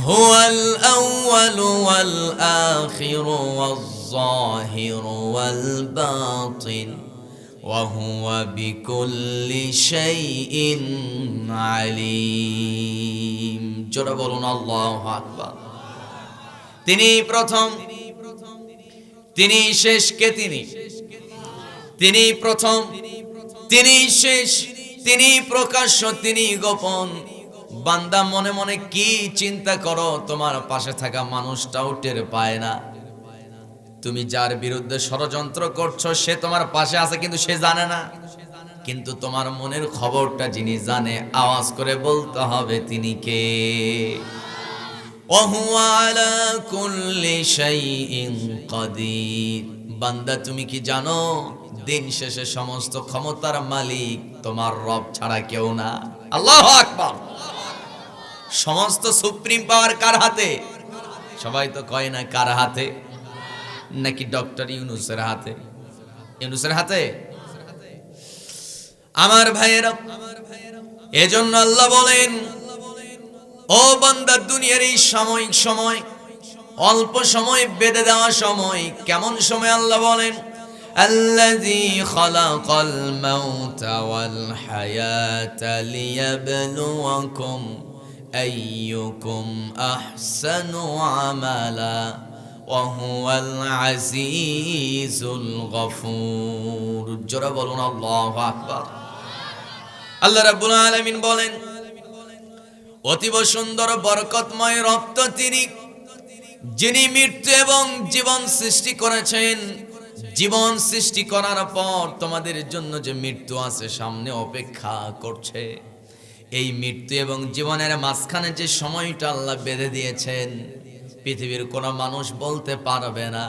হুয়াল আউয়ালু ওয়াল আখিরু ওয়াজ যাহিরু ওয়াল বাতিন ওয়া হুয়া বিকুল্লি শাইইন আলিম। জোরে বলুন আল্লাহু আকবার। তিনি প্রথম, তিনি শেষ। কে তিনি? তিনি প্রথম, তিনি শেষ, তিনি প্রকাশ্য, তিনি গোপন। বান্দা মনে মনে কি চিন্তা করো তোমার পাশে থাকা মানুষটাও টের পায় না। তুমি যার বিরুদ্ধে ষড়যন্ত্র করছো সে তোমার পাশে আছে কিন্তু সে জানে না। কিন্তু তোমার মনের খবরটা যিনি জানে, আওয়াজ করে বলতে হবে তিনি কে। ওয়াহুয়া আলা কুল্লি শাইইন কাদির। বান্দা তুমি কি জানো দিন শেষে সমস্ত ক্ষমতার মালিক তোমার রব ছাড়া কেউ না। আল্লাহু আকবার। সমস্ত সুপ্রিম পাওয়ার কার হাতে? সবাই তো কয় না কার হাতে, নাকি ডক্টর ইউনূসের হাতে? ইউনূসের হাতে? আমার ভাইয়েরা, এজন্য আল্লাহ বলেন, ও বান্দা দুনিয়ার এই সাময়িক সময়, অল্প সময় বেঁধে দেওয়া সময়, কেমন সময় আল্লাহ বলেন, আল্লাযী খালাকাল মাউতা ওয়াল হায়াতা লিয়াবলুয়াকুম আইয়ুকুম আহসানু আমালা ওয়া হুয়াল আজিজুল গফুর। জোরে বলুন আল্লাহু আকবার। আল্লাহ রাব্বুল আলামিন বলেন, অতীব সুন্দর বরকতময় রব তো তিনি, যিনি মৃত্যু এবং জীবন সৃষ্টি করেছেন। জীবন সৃষ্টি করার পর তোমাদের জন্য যে মৃত্যু আছে সামনে অপেক্ষা করছে, এই মৃত্যু এবং জীবনের মাঝখানে যে সময়টা আল্লাহ বেঁধে দিয়েছেন, পৃথিবীর কোনো মানুষ বলতে পারবে না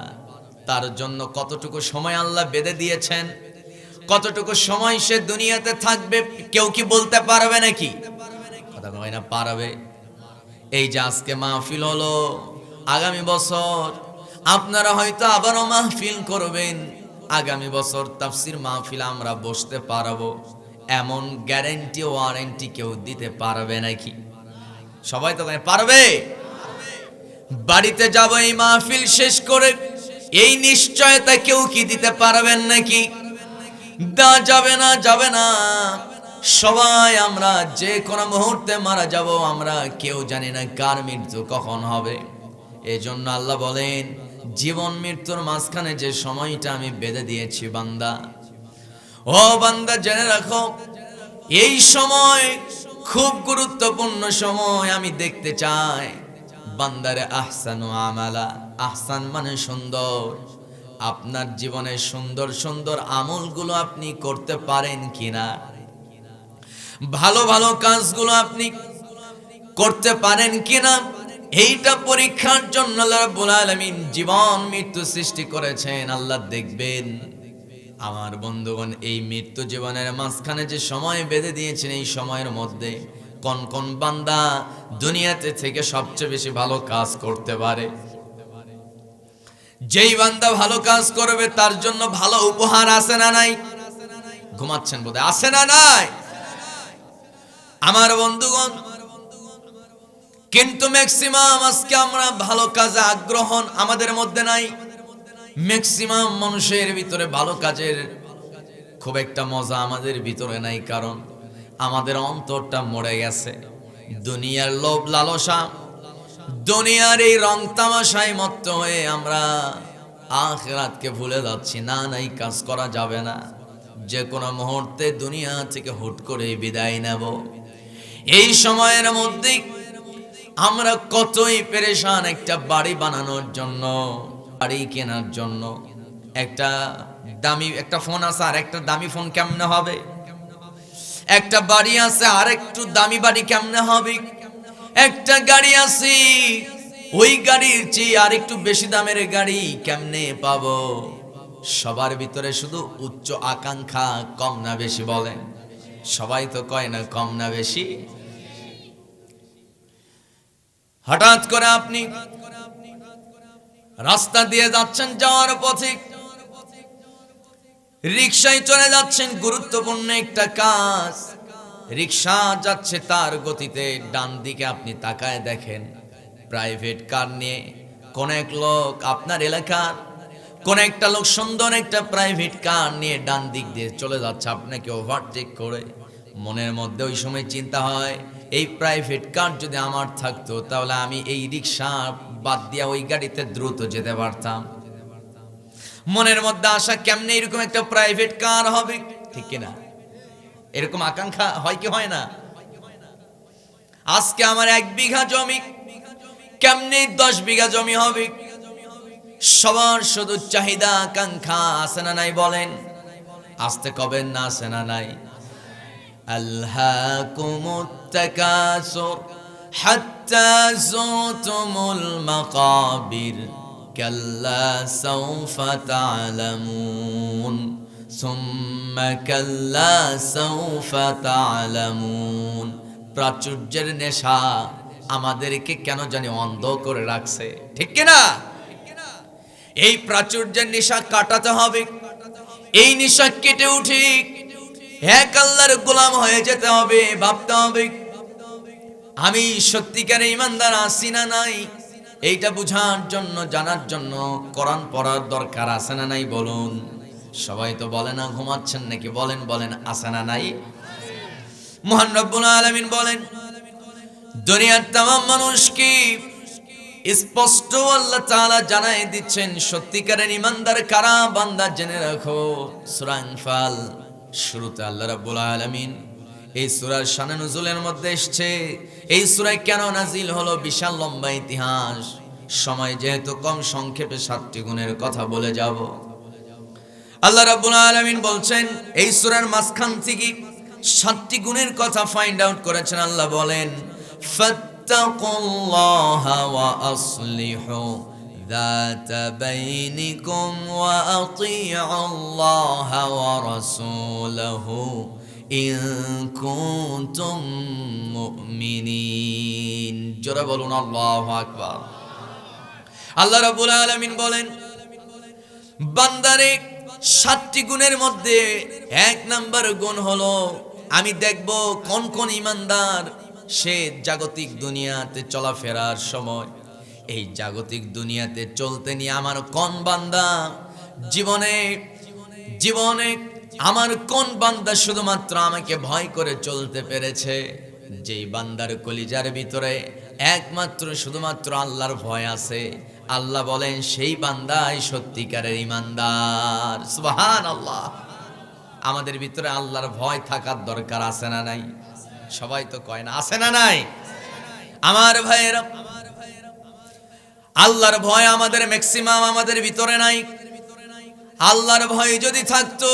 তার জন্য কতটুকু সময় আল্লাহ বেঁধে দিয়েছেন, কতটুকু সময় সে দুনিয়াতে থাকবে। কেউ কি বলতে পারবে নাকি? কথা কয় না পারবে। এই যে আজকে মাহফিল হলো, আগামী বছর আপনারা হয়তো আবারও মাহফিল করবেন, আগামী বছর তাফসীর মাহফিল আমরা বসতে পারবো, এমন গ্যারান্টি ওয়ারেন্টি কেউ দিতে পারবে নাকি? সবাই তো পারবে। বাড়িতে যাব এই মাহফিল শেষ করে, এই নিশ্চয়তা কেউ কি দিতে পারবেন নাকি? যাবে না, যাবে না। সবাই আমরা যে কোনো মুহূর্তে মারা যাব, আমরা কেউ জানি না কার মৃত্যু কখন হবে। এজন্য আল্লাহ বলেন, জীবন মৃত্যুর মাঝখানে যে সময়টা আমি বেঁধে দিয়েছি বান্দা, ও বান্দা জেনে রাখো, এই সময় খুব গুরুত্বপূর্ণ সময়। আমি দেখতে চাই বান্দারে আহসানু আমালা। আহসান মানে সুন্দর। আপনার জীবনে সুন্দর সুন্দর আমলগুলো আপনি করতে পারেন কিনা, ভালো ভালো কাজগুলো আপনি করতে পারেন কিনা, এইটা পরীক্ষার জন্য আল্লাহ রাব্বুল আলামিন জীবন মৃত্যু সৃষ্টি করেছেন। আল্লাহ দেখবেন আমার বন্ধুগণ, এই মৃত্যু জীবনের মাঝখানে যে সময় বেঁধে দিয়েছেন, এই সময়ের মধ্যে কোন কোন বান্দা দুনিয়াতে থেকে সবচেয়ে বেশি ভালো কাজ করতে পারে। যেই বান্দা ভালো কাজ করবে তার জন্য ভালো উপহার আছে না নাই? ঘুমাচ্ছেন বোধহয়, আছে না নাই? আমার বন্ধুগণ, কিন্তু ম্যাক্সিমাম আজকে আমরা ভালো কাজে আগ্রহ আমাদের মধ্যে নাই। ম্যাক্সিমাম মানুষের ভিতরে ভালো কাজের খুব একটা মজা আমাদের ভিতরে নাই, কারণ আমাদের অন্তরটা মরে গেছে। দুনিয়ার লোভ লালসা, দুনিয়ার এই রং তামাশায় মত্ত হয়ে আমরা আখিরাতকে ভুলে যাচ্ছি। না নাই কাজ করা যাবে না, যে কোনো মুহূর্তে দুনিয়া থেকে হুট করে বিদায় নেব। এই সময়ের মধ্যে আমরা কতই পেরেশান। একটা বাড়ি বানানোর জন্য, বাড়ি কেনার জন্য, একটা দামি একটা ফোন আছে আর একটা দামি ফোন কেমনে হবে? একটা বাড়ি আছে আর একটু দামি বাড়ি কেমনে হবে? একটা গাড়ি আছে, ওই গাড়ির চেয়ে আর একটু বেশি দামের গাড়ি কেমনে পাবো? সবার ভিতরে শুধু উচ্চ আকাঙ্ক্ষা, কম না বেশি বলেন? সবাই তো কয় না কম না বেশি। হঠাৎ করে আপনি রাস্তা দিয়ে যাচ্ছেন, যাওয়ার পথে রিকশায় চলে যাচ্ছেন, গুরুত্বপূর্ণ একটা কাজ। রিকশা যাচ্ছে তার গতিতে, ডান দিকে আপনি তাকায় দেখেন প্রাইভেট কার নিয়ে কোন এক লোক আপনার এলাকার কোন একটা লোক সুন্দর একটা প্রাইভেট কার নিয়ে ডান দিক দিয়ে চলে যাচ্ছে, আপনাকে ওভারটেক করে। মনের মধ্যে ওই সময় চিন্তা হয়, এই প্রাইভেট কার যদি আমার থাকতো তাহলে আমি এই রিক্সা বাদ দিয়া ওই গাড়িতে দ্রুত যেতে পারতাম। মনের মধ্যে আশা, কেমনে এরকম একটা প্রাইভেট কার হবে, ঠিক কিনা? এরকম আকাঙ্ক্ষা হয় কি হয় না? আজকে আমার 1 বিঘা জমি, কেমনে 10 বিঘা জমি হবে? সবার শুধু চাহিদা আকাঙ্ক্ষা, আছে না নাই বলেন? আসতে কবেন না, আছে না নাই? আল্হাকুমুত তাকাসুর হাত্তা যুরতুমুল মাকাবির কাল্লা সাউফা তা'লামুন সুম্মা কাল্লা সাউফা তা'লামুন। প্রাচুর্যের নেশা আমাদেরকে কেন জানি অন্ধ করে রাখছে, ঠিক কিনা? এই প্রাচুর্যের নেশা কাটাতে হবে। এই নেশা কেটে উঠে এক আল্লাহর গোলাম হয়ে যেতে হবে। ভাবতে হবে, আমি সত্যিকারের ইমানদার আছি না নাই, এইটা বুঝার জন্য, জানার জন্য কোরআন পড়ার দরকার আছে না নাই বলুন? সবাই তো বলে না, ঘুমাচ্ছেন নাকি? বলেন বলেন, আছে না নাই? মহান রব্বুল আলামিন বলেন, দুনিয়ার তামাম মানুষকে স্পষ্ট আল্লাহ তাআলা জানাই দিচ্ছেন সত্যিকারের ইমানদার কারা। বান্দা জেনে রাখো, সূরা আনফাল শুরুতে আল্লাহ রাব্বুল আলামিন এই সূরার শানে নুজুলের মধ্যে এসেছে। এই সূরায় কেন নাজিল হলো, বিশাল লম্বা ইতিহাস। সময় যেহেতু কম, সংক্ষেপে 7টি গুণের কথা বলে যাব। আল্লাহ রাব্বুল আলামিন বলছেন, এই সূরার মাঝখান থেকে 7টি গুণের কথা ফাইন্ড আউট করেছেন। আল্লাহ বলেন, ফাত্তাকুল্লাহা ওয়া আসলিহু যাতা বাইনিকুম ওয়া আতিউল্লাহা ওয়া রাসূলাহু ইন কুনতুম মুমিনিন। জোরে বলুন আল্লাহু আকবার। আল্লাহ রাব্বুল আলামিন বলেন, বান্দারে 7টি গুণের মধ্যে 1 নাম্বার গুণ হলো, আমি দেখব কোন কোন ইমানদার সে জাগতিক দুনিয়াতে চলাফেরার সময়, এই জাগতিক দুনিয়াতে চলতে নিয়ে আমার কোন বান্দা জীবনে আমার কোন বান্দা শুধুমাত্র আমাকে ভয় করে চলতে পেরেছে। যেই বান্দার কলিজার ভিতরে একমাত্র শুধুমাত্র আল্লাহর ভয় আছে, আল্লাহ বলেন সেই বান্দাই সত্যিকারের ইমানদার। সুবহানাল্লাহ। আমাদের ভিতরে আল্লাহর ভয় থাকার দরকার আছে না নাই? সবাই তো কয় না, আছে না নাই? আমার ভাইয়েরা, আল্লাহর ভয় আমাদের ম্যাক্সিমাম আমাদের ভিতরে নাই। আল্লাহর ভয় যদি থাকতো,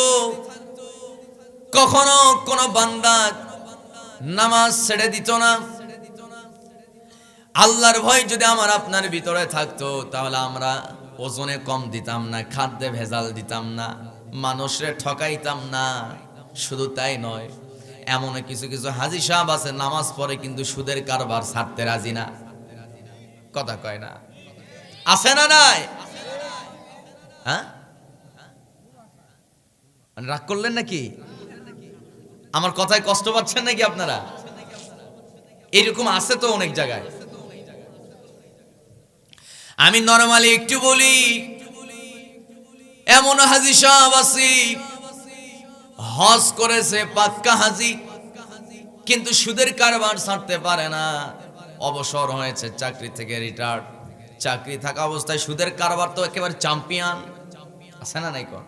কখনো কোনো বান্দা নামাজ ছেড়ে দিত না। আল্লাহর ভয় যদি আমার আপনার ভিতরে থাকতো, তাহলে আমরা ওজনে কম দিতাম না, খাদ্যে ভেজাল দিতাম না, মানুষরে ঠকাইতাম না। শুধু তাই নয়, এমন কিছু কিছু হাজী সাহেব আছে, নামাজ পড়ে কিন্তু সুদের কারবার ছাড়তে রাজি না। কথা কয় না, আছে না নাই? হ্যাঁ, রাগ করলেন নাকি? আমার কথায় কষ্ট পাচ্ছেন নাকি আপনারা? এরকম আছে তো অনেক জায়গায়। আমি নরমালি একটু বলি, এমন হাজী সাহেব আছে, হজ করেছে, পাক্কা হাজী, কিন্তু সুদের কারবার ছাড়তে পারে না। অবসর হয়েছে, চাকরি থেকে রিটায়ার্ড, চাকরি থাকা অবস্থায় সুদের কারবার তো একেবারে চ্যাম্পিয়ন। আছে না নাই? কোন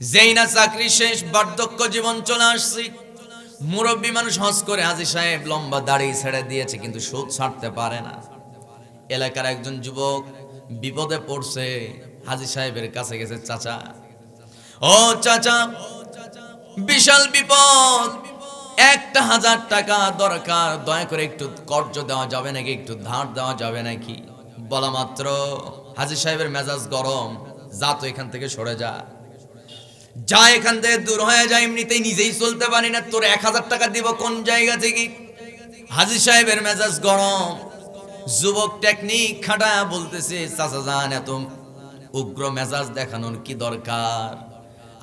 যেই না চাকরি শেষ, বার্ধক্য জীবন চলে আসছে, মুরব্বী মানুষ হজ করে, হাজী সাহেব লম্বা দাড়ি ছেড়ে দিয়েছে, কিন্তু সুদ ছাড়তে পারে না। এলাকার একজন যুবক বিপদে পড়ছে, হাজী সাহেবের কাছে গেছে, চাচা, ও চাচা, বিশাল বিপদ, 1000 টাকা দরকার, দয়া করে একটু কর্জ দেওয়া যাবে নাকি, একটু ধার দেওয়া যাবে নাকি? বলা মাত্র হাজী সাহেবের মেজাজ গরম, যা তো এখান থেকে সরে যা, যা এখান থেকে দূর হয়ে যায়, এমনিতেই নিজেই চলতে পারি না, তোর 1000 টাকা দিব কোন জায়গা থেকে? হাজী সাহেবের মেজাজ গরম। যুবক টেকনিক খাটায়া বলতেছে, চাচা যান, এত উগ্র মেজাজ দেখানোর কি দরকার?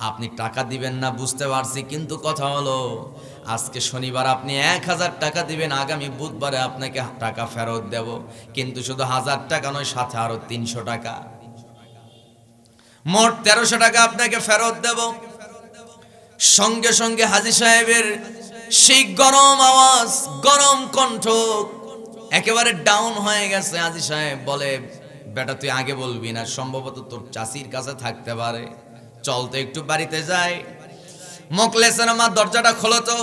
আপনি টাকা দিবেন না বুঝতে পারছি, কিন্তু কথা হলো আজকে শনিবার আপনি 1000 টাকা দিবেন, আগামী বুধবারে আপনাকে টাকা ফেরত দেব, কিন্তু শুধু 1000 টাকা নয়, সাথে আরো 300 টাকা, মোট 1300 টাকা আপনাকে ফেরত দেব। সঙ্গে সঙ্গে হাজী সাহেবের সেই গরম আওয়াজ, গরম কণ্ঠ একেবারে ডাউন হয়ে গেছে। হাজী সাহেব বলে, বেটা তুই আগে বলবি না, সম্ভবত তোর চাচির কাছে থাকতে পারে, চল তো একটু বাড়িতে যাই। মোখলেসের মা দরজাটা খোলো তো।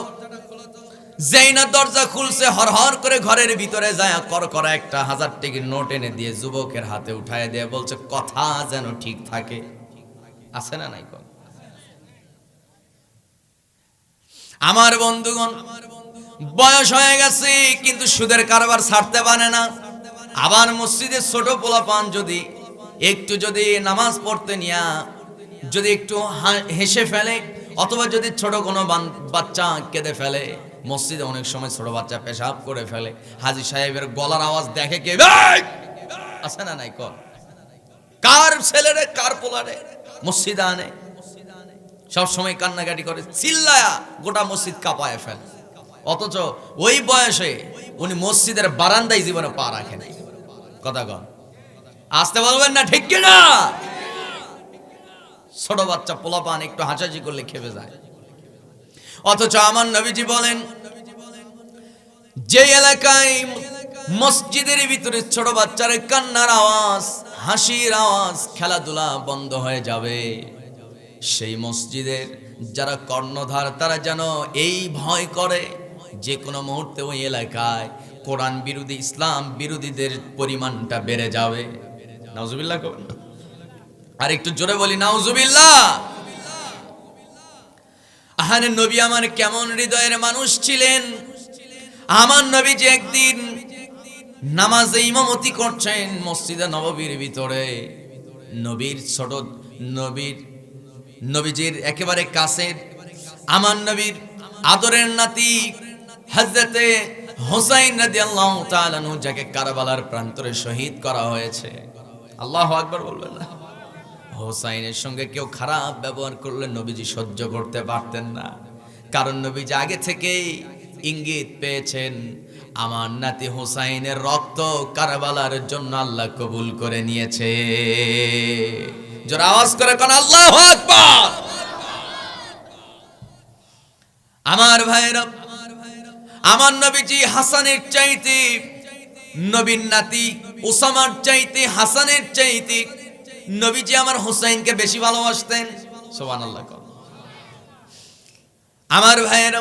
যেই না দরজা খুলছে, হরহর করে ঘরের ভিতরে যায় করা একটা 1000 টাকার নোট এনে দিয়ে যুবকের হাতে উঠায় দিয়ে বলছে, কথা যেন ঠিক থাকে। আছে না নাই? আমার বন্ধুগণ, বয়স হয়ে গেছে কিন্তু সুদের কারবার ছাড়তে পারে না। আবার মসজিদে ছোট পোলাপান যদি একটু নামাজ পড়তে নিয়া যদি একটু হেসে ফেলে, অথবা যদি ছোট কোনো বাচ্চা কেঁদে ফেলে, মসজিদে অনেক সময় ছোট বাচ্চা পেশাব করে ফেলে, হাজী সাহেবের গলার আওয়াজ দেখে কে আছে না নাই? কার ছেলেরে কার পোলারে মসজিদে আনে, সব সময় কান্নাকাটি করে, চিল্লায়া গোটা মসজিদ কাঁপায় ফেলে। অথচ ওই বয়সে উনি মসজিদের বারান্দায় জীবনে পা রাখে নাই। কথা কন, আসতে বলবেন না ঠিক কিনা? ছোট বাচ্চা পোলাপান একটু হাসাহাসি করলে খেপে যায়। অথচ আমার নবীজি বলেন, যে এলাকায় মসজিদের ভিতরে ছোট বাচ্চার কান্নার আওয়াজ, হাসির আওয়াজ, খেলাধুলা বন্ধ হয়ে যাবে, সেই মসজিদের যারা কর্ণধার তারা যেন এই ভয় করে যে কোনো মুহূর্তে ওই এলাকায় কোরআন বিরোধী, ইসলাম বিরোধীদের পরিমাণটা বেড়ে যাবে। নাউজুবিল্লাহ। আর একটু জোরে বলি নাউজুবিল্লাহ। আহারে নবী আমার কেমন হৃদয়ের মানুষ ছিলেন। আমার নবী যে একদিন নামাজে ইমামতি করছেন মসজিদে নববীর ভিতরে, নবীজির একেবারে কাছের আমার নবীর আদরের নাতি হযরতে হুসাইন রাদিয়াল্লাহু তাআলা আনহু, যাকে কারবালার প্রান্তরে শহীদ করা হয়েছে, আল্লাহু আকবার বলবেন না? হুসাইনের সঙ্গে কেউ খারাপ ব্যবহার করলে নবীজি সহ্য করতে পারতেন না, কারণ নবীজি আগে থেকেই ইঙ্গিত পেয়েছেন আমার নাতি হুসাইনের রক্ত কারবালার জন্য আল্লাহ কবুল করে নিয়েছে। জোরে আওয়াজ করে কোন আল্লাহু আকবার। আমার ভাইরা, আমার নবীজি হাসানের চাইতে, নবীর নাতি উসামার চাইতে, হাসানের চাইতে নবীজি আমার হুসাইনকে বেশি ভালোবাসতেন। সুবহানাল্লাহ। আমার ভাইরা,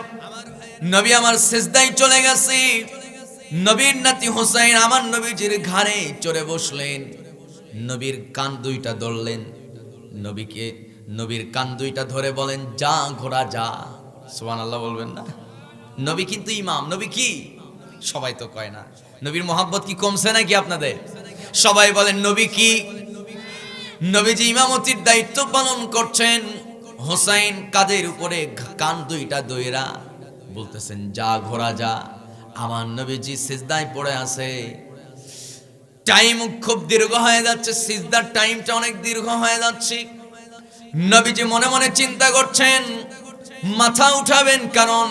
নবী আমার সিজদায় চলে গেছে, নবীর নাতি হুসাইন আমার নবীজির ঘাড়ে চড়ে বসলেন, নবীর কান দুইটা ধরলেন, নবীর কান দুইটা ধরে বলেন, যা ঘোড়া যা। সুবহানাল্লাহ বলবেন না? নবী কিন্তু ইমাম। নবী কি? সবাই তো কয় না। নবীর মোহাব্বত কি কমছে নাকি আপনাদের? সবাই বলেন নবী কি? নবীজি ইমামতির দায়িত্ব পালন করছেন, হুসাইন কাদের উপরে কান দুইটা দইরা বলতেছেন, যা ঘোড়া যা। আমার নবীজি সিজদায় পড়ে আছে, টাইম খুব দীর্ঘ হয়ে যাচ্ছে, সিজদার টাইমটা অনেক দীর্ঘ হয়ে যাচ্ছে। নবীজি মনে মনে চিন্তা করছেন মাথা উঠাবেন, কারণ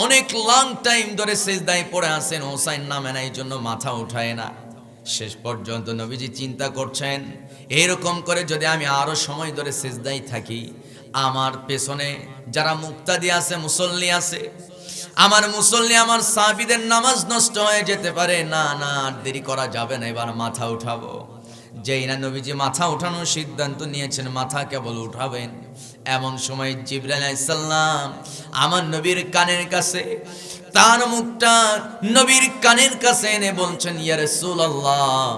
অনেক লং টাইম ধরে সিজদায় পড়ে আছেন, হুসাইন নামে না, এই জন্য মাথা উঠায় না। শেষ পর্যন্ত নবীজি চিন্তা করছেন, এরকম করে যদি আমি আরো সময় ধরে সিজদায় থাকি, আমার পেছনে যারা মুক্তাদি আছে, মুসল্লি আছে, আমার সাহাবীদের নামাজ নষ্ট হয়ে যেতে পারে। না না, দেরি করা যাবে না, এবার মাথা উঠাবো। যেই না নবীজি মাথা উঠানোর সিদ্ধান্ত নিয়েছেন, মাথা কেবল উঠাবেন, এমন সময় জিবরাইল আলাইহিস সালাম আমার নবীর কানের কাছে তার মুখটা নবীর কানের কাছে এনে বলছেন, ইয়া রাসূলুল্লাহ,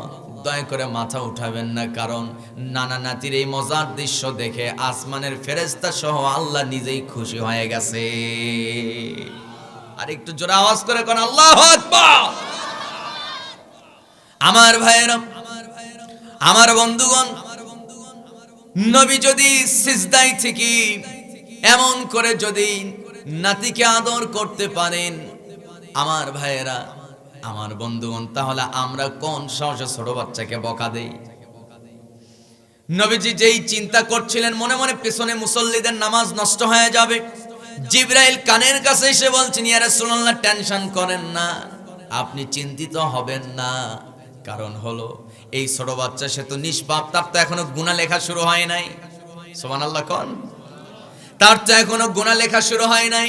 দয়া করে মাথা উঠাবেন না, কারণ নানা নাতির এই মজার দৃশ্য দেখে আসমানের ফেরেশতা সহ আল্লাহ নিজেই খুশি হয়ে গেছে। আর একটু জোরে আওয়াজ করে কোন আল্লাহু আকবার। আমার ভাইয়েরা, আমার বন্ধুগণ, নবী যদি সিজদায় থেকে এমন করে যদি নাতিকে আদর করতে পারেন, আমার ভাইয়েরা, আমার বন্ধুগণ, তাহলে আমরা কোন সাহসে ছোট বাচ্চাকে বকা দেই? নবীজি যেই চিন্তা করছিলেন মনে মনে পেছনে মুসল্লিদের নামাজ নষ্ট হয়ে যাবে, জিবরাইল কানের কাছে এসে বলছেন, ইয়া রাসূলুল্লাহ টেনশন করেন না, আপনি চিন্তিত হবেন না। কারণ হলো এই ছোট বাচ্চা সে তো নিষ্পাপ, তার তো এখনো গুনাহ লেখা শুরু হয় নাই। সুবহানাল্লাহ কোন, তার তো এখনো গুনাহ লেখা শুরু হয় নাই।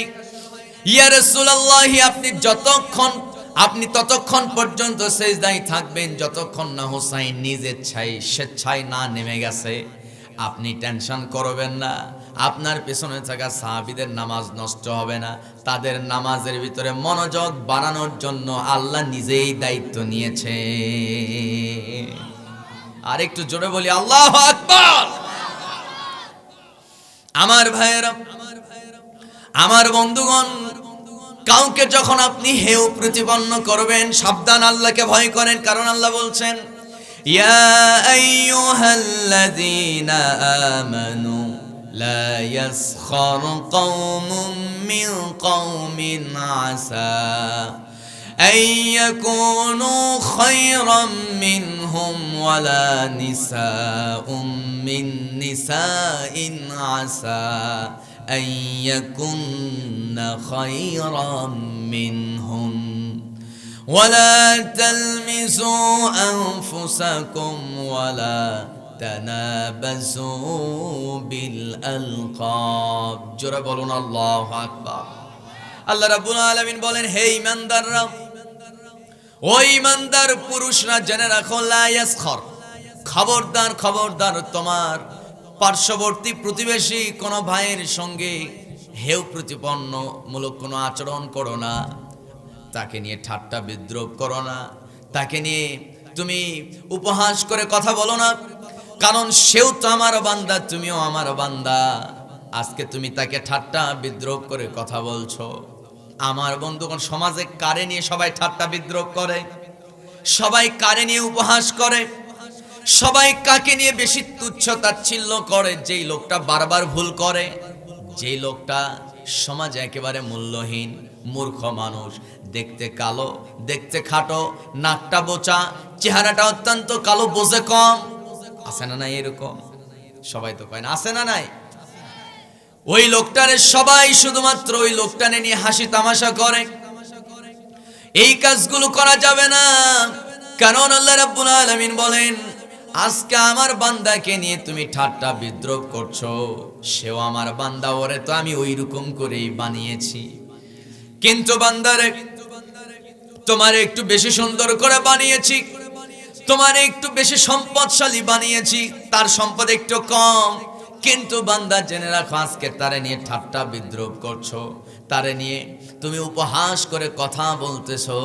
ইয়া রাসূলুল্লাহ আপনি ততক্ষণ পর্যন্ত সিজদায় থাকবেন যতক্ষণ না হুসাইন নিজের স্বেচ্ছায় না নেমে গেছে। আপনি টেনশন করবেন না, আপনার পেছনে থাকা সাহাবীদের নামাজ নষ্ট হবে না, তাদের নামাজের ভিতরে মনোযোগ বাড়ানোর জন্য আল্লাহ নিজেই দায়িত্ব নিয়েছে। আর একটু জোরে বলি আল্লাহু আকবার। আমার ভাইয়েরা, আমার বন্ধুগণ, কাউকে যখন আপনি হেয় প্রতিপন্ন করবেন সাবধান, আল্লাহকে ভয় করেন। কারণ আল্লাহ বলছেন, ইয়া আইয়ুহাল্লাযীনা আমানু লা ইয়াসখার কওমুম মিন কওমিন আসা আইয়াকুনু খায়রাম মিনহুম ওয়ালা নিসাউম মিন নিসাইন আসা আইয়াকুন্না খায়রাম মিনহুম ওয়ালা তালমিজু আনফুসাকুম ওয়ালা তানাবাসু বিল আলকাব। জোরে বলুন আল্লাহু আকবার। আল্লাহ রাব্বুল আলামিন বলেন, হে ঈমানদাররা, ও ঈমানদার পুরুষরা জেনে রাখো, লা ইয়াসখার, খবরদার খবরদার, তোমার পার্শ্ববর্তী প্রতিবেশী কোন ভাইয়ের সঙ্গে হেয় প্রতিপন্ন মূলক কোনো আচরণ করো না, তাকে নিয়ে ঠাট্টা বিদ্রূপ করো না, তাকে নিয়ে তুমি উপহাস করে কথা বলো না। কারণ সেও তো আমার বান্দা, তুমিও আমার বান্দা। আজকে তুমি তাকে ঠাট্টা বিদ্রূপ করে কথা বলছো। আমার বন্ধুগণ, সমাজে কারে নিয়ে সবাই ঠাট্টা বিদ্রূপ করে, সবাই কারে নিয়ে উপহাস করে, সবাই কাকে নিয়ে বেশি তুচ্ছ তাচ্ছিল্য করে? যেই লোকটা বারবার ভুল করে, যেই লোকটা সমাজে একেবারে মূল্যহীন, মূর্খ মানুষ, দেখতে কালো, দেখতে খাটো, নাকটা বোচা, চেহারাটা অত্যন্ত কালো, বোঝে কম। আছে না নাই এরকম? সবাই তো কয় না, আছে না নাই? ওই লোকটারে সবাই শুধুমাত্র ওই লোকটারে নিয়ে হাসি তামাশা করে। এই কাজগুলো করা যাবে না। কারণ আল্লাহ রাব্বুল আলামিন বলেন, আজকে আমার বান্দাকে নিয়ে তুমি ঠাট্টা বিদ্রূপ করছো, সেও আমার বান্দা, ওরে তো আমি ওই রকম করেই বানিয়েছি। কিন্তু বান্দারে তোমারে একটু বেশি সুন্দর করে বানিয়েছি, তোমারে একটু বেশি সম্পদশালী বানিয়েছি, তার সম্পদ একটু কম। কিন্তু বান্দা জেনে রাখো, আজকে তারে নিয়ে ঠাট্টা বিদ্রূপ করছো, তারে নিয়ে তুমি উপহাস করে কথা বলতেছো।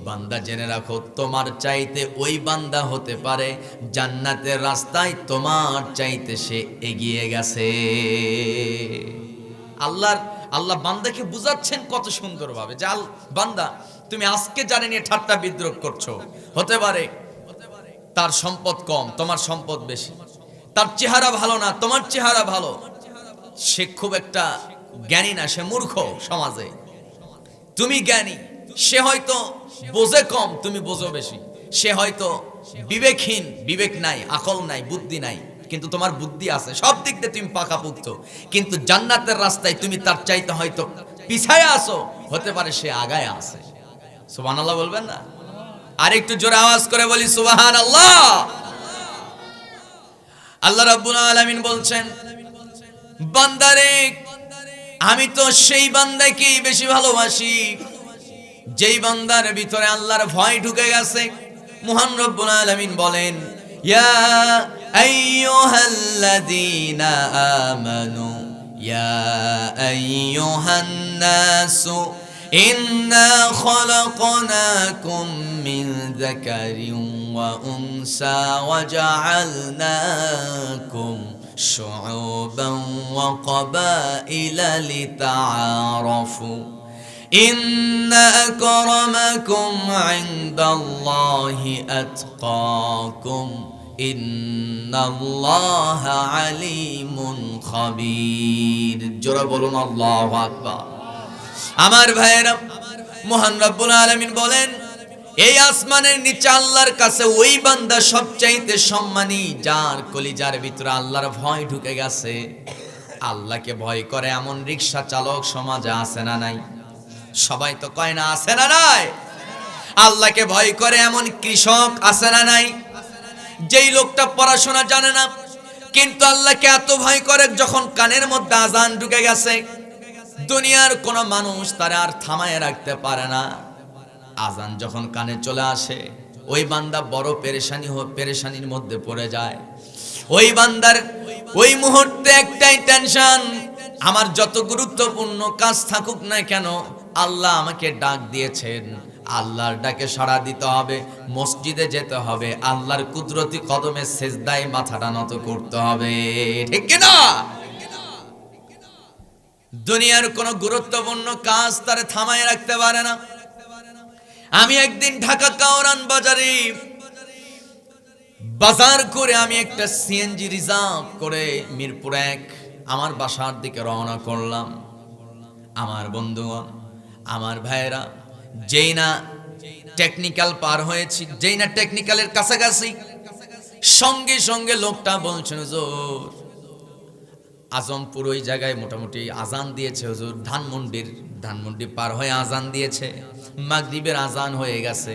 বান্দা জেনে রাখো, তোমার চাইতে ওই বান্দা হতে পারে জান্নাতের রাস্তায় তোমার চাইতে সে এগিয়ে গেছে। আল্লাহ বান্দাকে বুঝাচ্ছেন কত সুন্দরভাবে যে, বান্দা তুমি আজকে জানে নিয়ে ঠাট্টা বিদ্রূপ করছো, হতে পারে তার সম্পদ কম, তোমার সম্পদ বেশি, তার চেহারা ভালো না, তোমার চেহারা ভালো, সে খুব একটা জ্ঞানী না, সে মূর্খ সমাজে, তুমি জ্ঞানী। সে হয়তো বোঝে কম, তুমি বোঝো বেশি। সে হয়তো বিবেকহীন, বিবেক নাই, আকল নাই, বুদ্ধি নাই, কিন্তু তোমার বুদ্ধি আছে, সব দিক দিয়ে তুমি পাকাপোক্ত। কিন্তু জান্নাতের রাস্তায় তুমি তার চাইতে হয়তো পিছায় আসো, হতে পারে সে আগায় আছে। সুবহানাল্লাহ বলবেন না? আর একটু জোরে আওয়াজ করে বলি সুবহানাল্লাহ। আল্লাহ রাব্বুল আলামিন বলছেন, বান্দারে আমি তো সেই বান্দাকেই বেশি ভালোবাসি যেই বান্দার ভিতরে আল্লাহর ভয় ঢুকে গেছে। মহান রব্বুল আলামিন বলেন, ইয়া আইয়ুহাল্লাযীনা আমানু ইয়া আইয়ুহান নাসু ইন্না খালাকনাকুম মিন যাকারিন ওয়া উনসা ওয়া জাআলনাকুম শুউবান ওয়া ক্বাবাইলা লিতাআরাফু ইন্না আকরামাকুম ইনদাল্লাহি আতকাকুম ইন্নাল্লাহা আলিমুন খাবীর। জোরে বলুন আল্লাহু আকবার। আমার ভাইয়েরা, মহান রব্বুল আলামিন বলেন, এই আসমানের নিচে আল্লাহর কাছে ওই বান্দা সবচাইতে সম্মানী, যার কলিজার ভিতরে আল্লাহর ভয় ঢুকে গেছে। আল্লাহকে ভয় করে এমন রিকশা চালক সমাজে আছে না নাই? সবাই তো কয় না, আছে না নাই? আল্লাহকে ভয় করে এমন কৃষক আছে না নাই? যেই লোকটা পড়াশোনা জানে না কিন্তু আল্লাহকে এত ভয় করে, যখন কানের মধ্যে আজান ঢুকে গেছে দুনিয়ার কোন মানুষ তারা আর থামায় রাখতে পারে না। আজান যখন কানে চলে আসে ওই বান্দা বড় পেরেশানির মধ্যে পড়ে যায়। ওই বান্দার ওই মুহূর্তে একটাই টেনশন, আমার যত গুরুত্বপূর্ণ কাজ থাকুক না কেন আল্লাহ আমাকে ডাক দিয়েছেন, আল্লাহর ডাকে সাড়া দিতে হবে, মসজিদে যেতে হবে, আল্লাহর কুদরতি কদমে সেজদায় মাথাটা নত করতে হবে, ঠিক কি না? দুনিয়ার কোন গুরুত্বপূর্ণ কাজ তারে থামায় রাখতে পারে না। আমি একদিন ঢাকা কাওরান বাজারে বাজার করে আমি একটা সিএনজি রিজার্ভ করে মিরপুর 1 আমার বাসার দিকে রওনা করলাম। আমার বন্ধুগণ, আমার ভাইয়েরা, যেই না টেকনিক্যাল পার হয়েছি, যেই না টেকনিক্যালের কাছাকাছি, সঙ্গে সঙ্গে লোকটা বলছেন, হুজুর আজমপুর ওই জায়গায় মোটামুটি আজান দিয়েছে, হুজুর ধানমন্ডি পার হয়ে আজান দিয়েছে, মাগরিবের আজান হয়ে গেছে,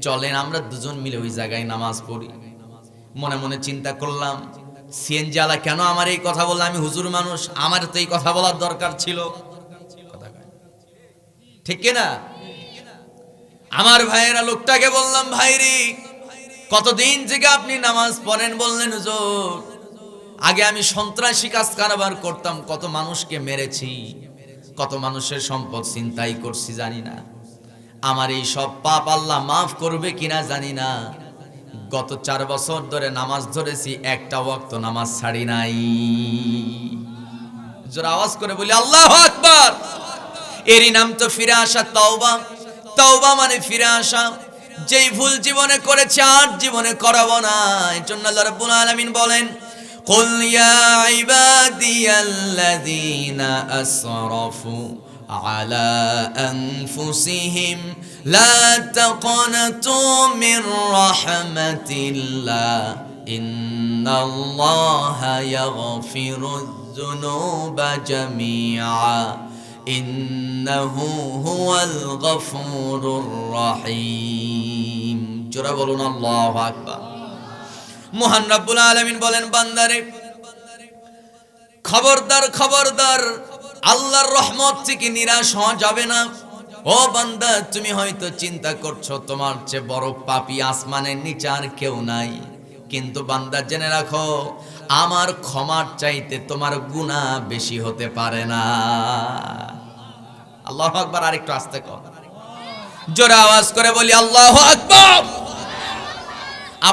চলেন আমরা দুজন মিলে ওই জায়গায় নামাজ পড়ি। মনে মনে চিন্তা করলাম, সিএনজি আলা কেন আমার এই কথা বলল? আমি হুজুর মানুষ, আমার তো এই কথা বলার দরকার ছিল, ঠিক কিনা? আমার ভাইয়েরা, লোকটাকে বললাম, ভাইরি কতদিন থেকে আপনি নামাজ পড়েন? বললেন, হুজুর আগে আমি সন্ত্রাসী কাজ কারবার করতাম, কত মানুষকে মেরেছি, কত মানুষের সম্পদ ছিনতাই করছি, জানি না আমার এই সব পাপ আল্লাহ মাফ করবে কিনা জানি না। গত 4 বছর ধরে নামাজ ধরেছি, একটা ওয়াক্ত নামাজ ছাড়ি নাই। জোরে আওয়াজ করে বলি আল্লাহু আকবার। এরই নাম তো ফিরে আসা, তওবা। তওবা মানে ফিরে আসা। যেই ভুল জীবনে করেছে আর জীবনে করাবো না, এজন্য আল্লাহ রাব্বুল আলামিন বলেন, কুল ইয়া ইবাদিয়াল্লাযীনা আসরাফু আলা আনফুসিহিম লা তাকনাতু মির রাহমাতিল্লাহ ইন্নাল্লাহা ইয়াগফিরুয যুনুবা জামিআ ইন্নাহু হুয়াল গফুরুর রহিম। জোরে বলুন আল্লাহু আকবার। মহান রব্বুল আলামিন বলেন, বান্দারে খবরদার খবরদার, আল্লাহর রহমত থেকে নিরাশ হওয়া যাবে না। ও বান্দা, তুমি হয়তো চিন্তা করছো তোমার চেয়ে বড় পাপী আসমানের নিচে আর কেউ নাই, কিন্তু বান্দা জেনে রাখো, আমার ক্ষমার চাইতে তোমার গুনাহ বেশি হতে পারে না। আল্লাহু আকবার। আরেকটু আস্তে কর, জোরে আওয়াজ করে বলি আল্লাহু আকবার।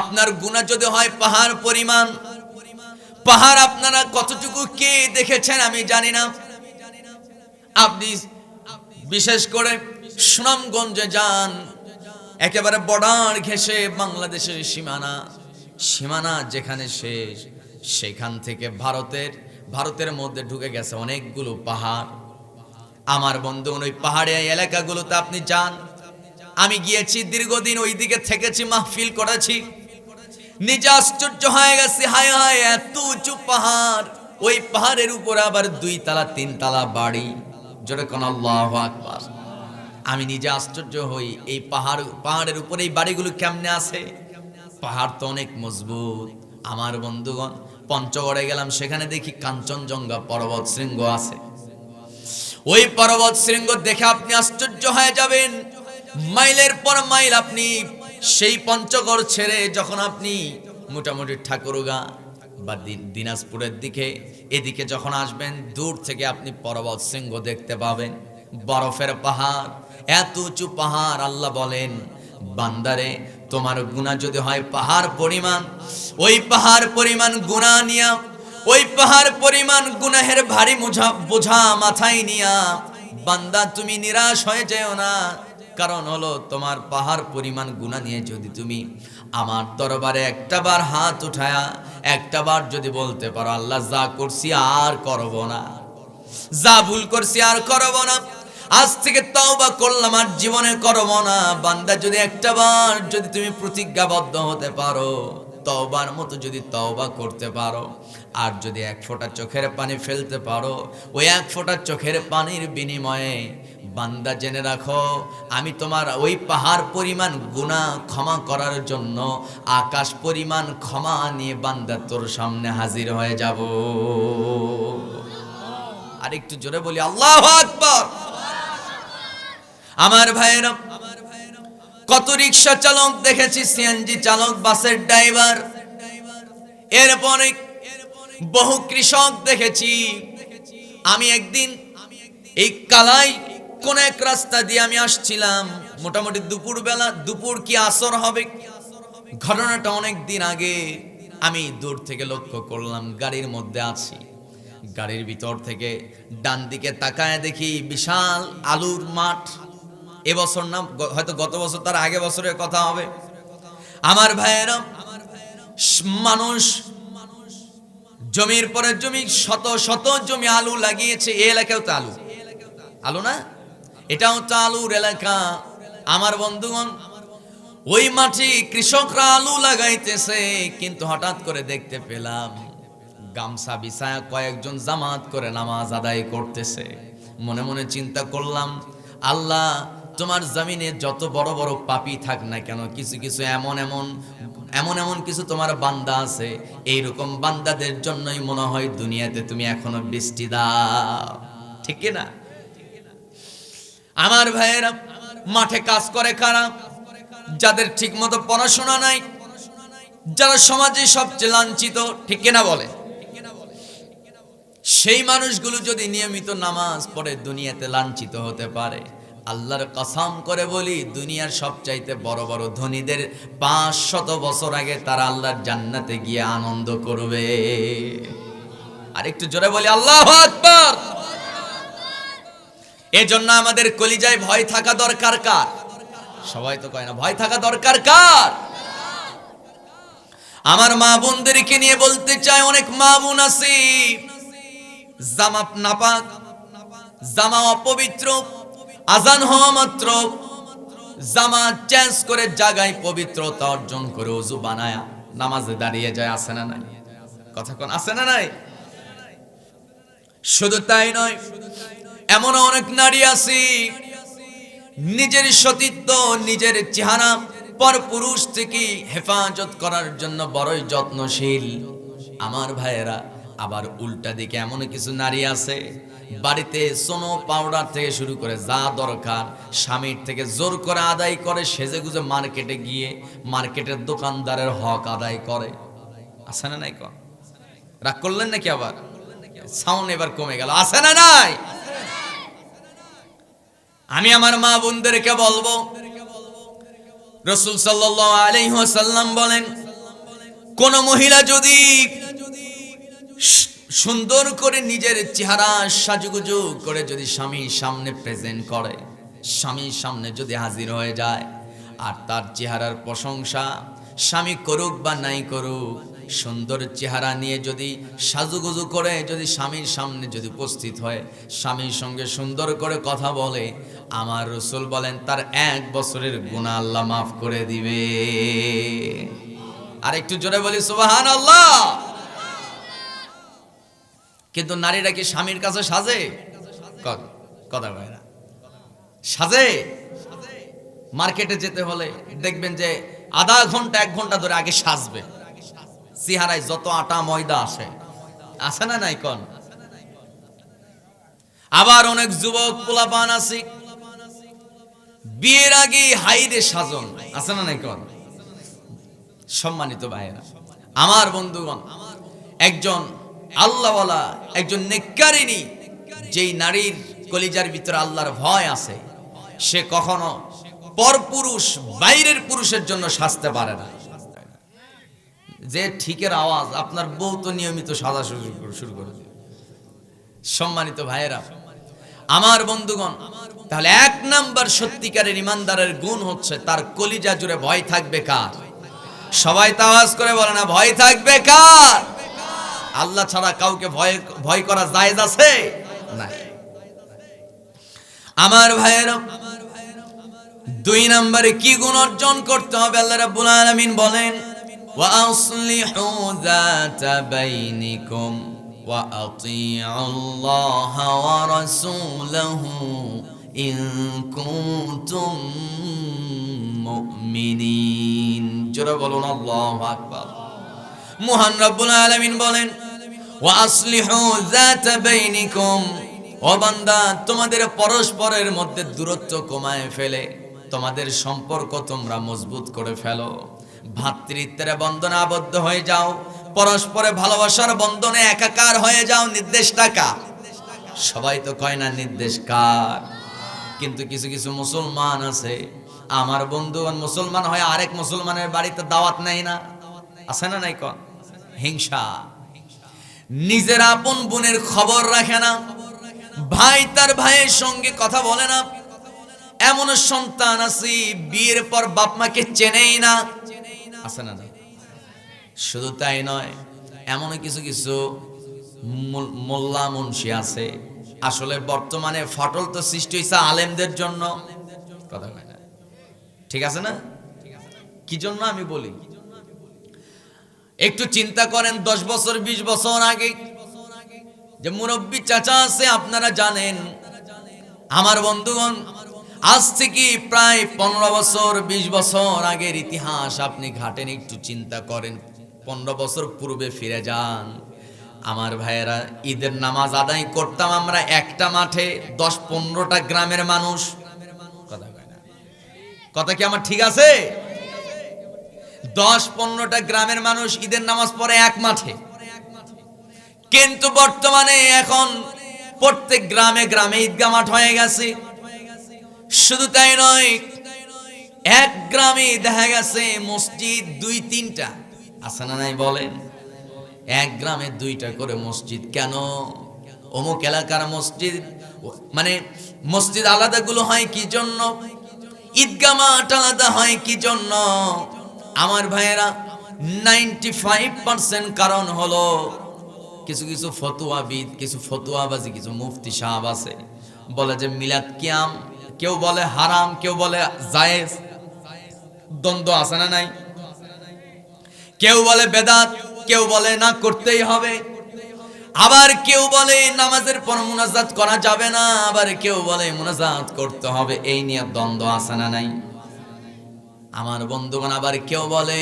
আপনার গুনাহ যদি হয় পাহাড় পরিমাণ, পাহাড় আপনারা কতটুকু কে দেখেছেন আমি জানি না। আপনি বিশেষ করে সুনামগঞ্জে যান, একেবারে বর্ডার ঘেঁষে বাংলাদেশের সীমানা যেখানে শেষ, সেখান থেকে ভারতের মধ্যে ঢুকে গেছে অনেকগুলো পাহাড়। আমার বন্ধু, ওই পাহাড়ি এলাকাগুলোতে আপনি যান। আমি গিয়েছি, দীর্ঘদিন ওই দিকে থেকেছি, মাহফিল করেছি, নিজে আশ্চর্য হয়ে গেছি, হায় হায় এত উঁচু পাহাড়, ওই পাহাড়ের উপর আবার 2 তলা 3 তলা বাড়ি। জোরে কোন আল্লাহু আকবার। আমি নিজে আশ্চর্য হই, এই পাহাড়ের উপরে এই বাড়িগুলো কেমনে আছে? পাহাড় তো অনেক মজবুত। আমার বন্ধুগণ, পঞ্চগড়ে গেলাম, সেখানে দেখি কাঞ্চনজঙ্ঘা পর্বত শৃঙ্গ আছে। ওই পর্বত শৃঙ্গ দেখে আপনি আশ্চর্য হয়ে যাবেন। মাইলের পর মাইল আপনি সেই পঞ্চগড় ছেড়ে যখন আপনি মোটামুটি ঠাকুরগাঁ বা দিনাজপুরের এদিকে যখন আসবেন, দূর থেকে আপনি পর্বত শৃঙ্গ দেখতে পাবেন, বরফের পাহাড়, এত উঁচু পাহাড়। আল্লাহ বলেন, বান্দারে তোমার গুনাহ যদি হয় পাহাড় পরিমাণ, ওই পাহাড় পরিমাণ গুনাহ নিয়া, ওই পাহাড় পরিমাণ গুনাহের ভারী বোঝা মাথায় নিয়া, বান্দা তুমি নিরাশ হয়ে যেও না। কারণ হলো, তোমার পাহাড় পরিমাণ গুনাহ নিয়ে যদি তুমি আমার দরবারে একটাবার হাত উঠায়া একটাবার যদি বলতে পারো, আল্লাহ যা করছি আর করব না, যা ভুল করছি আর করব না, আজ থেকে তওবা করলাম আর জীবনে করব না। বান্দা যদি একটাবার যদি তুমি প্রতিজ্ঞাবদ্ধ হতে পারো, তওবার মতো যদি তওবা করতে পারো, আর যদি এক ফোঁটা চোখের পানি ফেলতে পারো, ওই এক ফোঁটা চোখের পানির বিনিময়ে বান্দা জেনে রাখো, আমি তোমার ওই পাহাড় পরিমাণ গুনাহ ক্ষমা করার জন্য আকাশ পরিমাণ ক্ষমা নিয়ে বান্দা তোর সামনে হাজির হয়ে যাব। আর একটু জোরে বলি আল্লাহু আকবার। আমার ভাইয়েরা, কত রিকশা চালক দেখেছি, সিএনজি চালক, বাসের ড্রাইভার, এরপরে বহু কৃষক দেখেছি। আমি একদিন এই কালাই কোন এক রাস্তা দিয়ে আমি আসছিলাম, মোটামুটি দুপুরবেলা, দুপুর কি আসর হবে, ঘটনাটা অনেক দিন আগে। আমি দূর থেকে লক্ষ্য করলাম, গাড়ির মধ্যে আছি, গাড়ির ভিতর থেকে ডান দিকে তাকায় দেখি বিশাল আলুর মাঠ। এবছর না, হয়তো গত বছর, তার আগে বছরের কথা হবে। আমার ভাইয়েরা, মানুষ জমির পরে জমি, শত শত জমি আলু লাগিয়েছে। এই এলাকাও তো আলু, আলু না, এটাও তো আলুর এলাকা। আমার বন্ধুগণ, ওই মাঠে কৃষকরা আলু লাগাইতেছে, কিন্তু হঠাৎ করে দেখতে পেলাম গামছা বিছায়া কয়েকজন জামাত করে নামাজ আদায় করতেছে। মনে মনে চিন্তা করলাম, আল্লাহ, তোমার জমিনে যত বড় বড় পাপী থাক না কেন, কিছু কিছু এমন এমন কিছু তোমার বান্দা আছে, এইরকম বান্দাদের জন্যই মনে হয় দুনিয়াতে তুমি এখনো বৃষ্টি দাও, ঠিক না? আমার ভাইয়েরা, মাঠে কাজ করে কারা? যাদের ঠিক মতো পড়াশোনা নাই, যারা সমাজে সবচেয়ে লাঞ্ছিত, ঠিক না বলে? সেই মানুষগুলো যদি নিয়মিত নামাজ পড়ে দুনিয়াতে লাঞ্ছিত হতে পারে, আল্লাহর কসম করে বলি, দুনিয়ার সবচাইতে বড় বড় ধনীদের 500 বছর আগে তারা আল্লাহর জান্নাতে গিয়ে আনন্দ করবে। আর একটু জোরে বলি আল্লাহু আকবার। এজন্য আমাদের কলিজায় ভয় থাকা দরকার। কার? সবাই তো কয় না, ভয় থাকা দরকার কার? আমার মা বোনদেরকে নিয়ে বলতে চাই, অনেক মা বোন আছে জামা নাপাক, জামা অপবিত্র, আজান হওয়া মাত্র জামা চেঞ্জ করে জায়গায় পবিত্রতা অর্জন করে ওযু বানায়া নামাজে দাঁড়িয়ে যায়। আছে না নাই? কথা কোন আছে না নাই? শুধু তাই নয়, এমন অনেক নারী আছে নিজের সতীত্ব, নিজের চেহারা পর পুরুষ থেকে হেফাজত করার জন্য বড়ই যত্নশীল। আমার ভাইয়েরা, আবার উল্টা দিকে এমন কিছু নারী আছে, বাড়িতে সোনো পাউডার থেকে শুরু করে যা দরকার স্বামীর থেকে জোর করে আদায় করে, সেজেগুজে মার্কেটে গিয়ে মার্কেটের দোকানদারের হক আদায় করে। আছে না নাই? কন রাগ করলেন নাকি? আবার সাউন্ড এবার কমে গেল। আছে না নাই? আমি আমার মা বোনদেরকে বলবো, রাসূল সাল্লাল্লাহু আলাইহি ওয়াসাল্লাম বলেন, কোন মহিলা যদি সুন্দর করে নিজের চেহারা সাজুগুজু করে যদি স্বামীর সামনে প্রেজেন্ট করে, স্বামীর সামনে যদি হাজির হয়ে যায়, আর তার চেহারার প্রশংসা স্বামী করুক বা নাই করুক, সুন্দর চেহারা নিয়ে যদি সাজুগুজু করে যদি স্বামীর সামনে যদি উপস্থিত হয়, স্বামীর সঙ্গে সুন্দর করে কথা বলে, আমার রাসূল বলেন তার 1 বছরের গুনাহ আল্লাহ মাফ করে দিবে। আর একটু জোরে বলি সুবহানাল্লাহ। কিন্তু নারীরা কি স্বামীর কাছে সাজে? কথা কয় না, সাজে? মার্কেটে যেতে হলে দেখবেন যে আধা ঘন্টা 1 ঘন্টা ধরে আগে সাজবে, চেহারায় যত আটা ময়দা আসে। আছে না নাই? কোন আবার অনেক যুবক পোলাপান আছে বিয়ের আগে হাইরে সাজন। আছে না নাই? কোন সম্মানিত ভাইয়েরা, আমার বন্ধুগণ, একজন আল্লাহওয়ালা, একজন নেককারিনী, যেই নারীর কলিজার ভিতরে আল্লাহর ভয় আছে, সে কখনো পরপুরুষ, বাইরের পুরুষের জন্য সাজতে পারে না। যে ঠিকের আওয়াজ, আপনার বউ তো নিয়মিত সাজা শুরু করে দিবে। সম্মানিত ভাইয়েরা, আমার বন্ধুগণ, তাহলে 1 নাম্বার সত্যিকারের ইমানদারের গুণ হচ্ছে তার কলিজা জুড়ে ভয় থাকবে কার? সবাই তো আওয়াজ করে বলে না, ভয় থাকবে কার? আল্লাহ ছাড়া কাউকে ভয় করা জায়েজ আছে? নাই। আমার ভাইয়েরা, 2 নম্বরে কি গুণ অর্জন করতে হবে? আল্লাহ রাব্বুল আলামিন বলেন, ওয়া আসলিহু যাতা বাইনিকুম ওয়া আতিউল্লাহা ওয়া রাসূলাহু ইন কুনতুম মুমিনিন। জোরে বলুন আল্লাহু আকবার। মহান রব্বুল আলামিন বলেন, ওয়া আসলিহু যাতা বাইনিকুম, ও বান্দা, তোমাদের পরস্পরের মধ্যে দূরত্ব কমায় ফেলে তোমাদের সম্পর্ক তোমরা মজবুত করে ফেলো। ভ্রাতৃত্বের বন্ধনে আবদ্ধ হয়ে যাও, পরস্পরে ভালোবাসার বন্ধনে একাকার হয়ে যাও। নির্দেশটা কার? সবাই তো কয় না নির্দেশ কার, কিন্তু কিছু কিছু মুসলমান আছে, আমার বন্ধুগণ মুসলমান হয় আরেক মুসলমানের বাড়িতে দাওয়াত নেয় না, আছে না নাই? কোন হিংসা। নিজের আপন বোনের খবর রাখে না, ভাই তার ভাইয়ের সঙ্গে কথা বলে না। এমন সন্তান আছে বিয়ের পর বাপ মাকে চেনেই না, আছে না? শুধু তাই নয়, এমন কিছু কিছু মোল্লা মুন্সি আছে, আসলে বর্তমানে ফাটল তো সৃষ্টি হয়েছে আলেমদের জন্য, কথা হয় না, ঠিক আছে না? কি জন্য আমি বলি, একটু চিন্তা করেন, 10 বছর 20 বছর আগে যে মুরব্বী চাচা আছে, আপনারা জানেন, আমার বন্ধুগণ, আজ থেকে প্রায় 15 বছর 20 বছর আগের ইতিহাস আপনি ঘাটেন, একটু চিন্তা করেন, 15 বছর পূর্বে ফিরে যান। আমার ভাইয়েরা, ঈদের নামাজ আদায় করতাম আমরা একটা মাঠে, 10-15টা গ্রামের মানুষ, কথা কয় না, কথা কি আমার ঠিক আছে? 10-15টা গ্রামের মানুষ ঈদের নামাজ পড়ে এক মাঠে। কিন্তু বর্তমানে এখন প্রত্যেক গ্রামে গ্রামে ঈদগাহ মাঠ হয়ে গেছে। শুধু তাই নয়, এক গ্রামে দেখা গেছে মসজিদ 2-3টা, আছে না নাই বলেন? এক গ্রামে 2টা করে মসজিদ। কেন? অমুক এলাকার মসজিদ, মানে মসজিদ আলাদাগুলো হয় কি জন্য? ঈদগাহ মাঠ আলাদা হয় কি জন্য? আমার ভাইয়েরা, 95% কারণ হলো কিছু কিছু ফতোয়াবিদ, কিছু ফতোয়াবাজি, কিছু মুফতি সাহেব আছে, বলে যে মিলাদ কিয়াম, কেউ বলে হারাম, কেউ বলে জায়েজ, দ্বন্দ্ব আছে না নাই? কেউ বলে বেদাত, কেউ বলে না করতেই হবে, আবার কেউ বলে নামাজের পর মুনাজাত করা যাবে না, আবার কেউ বলে মুনাজাত করতে হবে। এই নিয়ে দ্বন্দ্ব আছে না নাই? আমার বন্ধুগণ, আবার কেউ বলে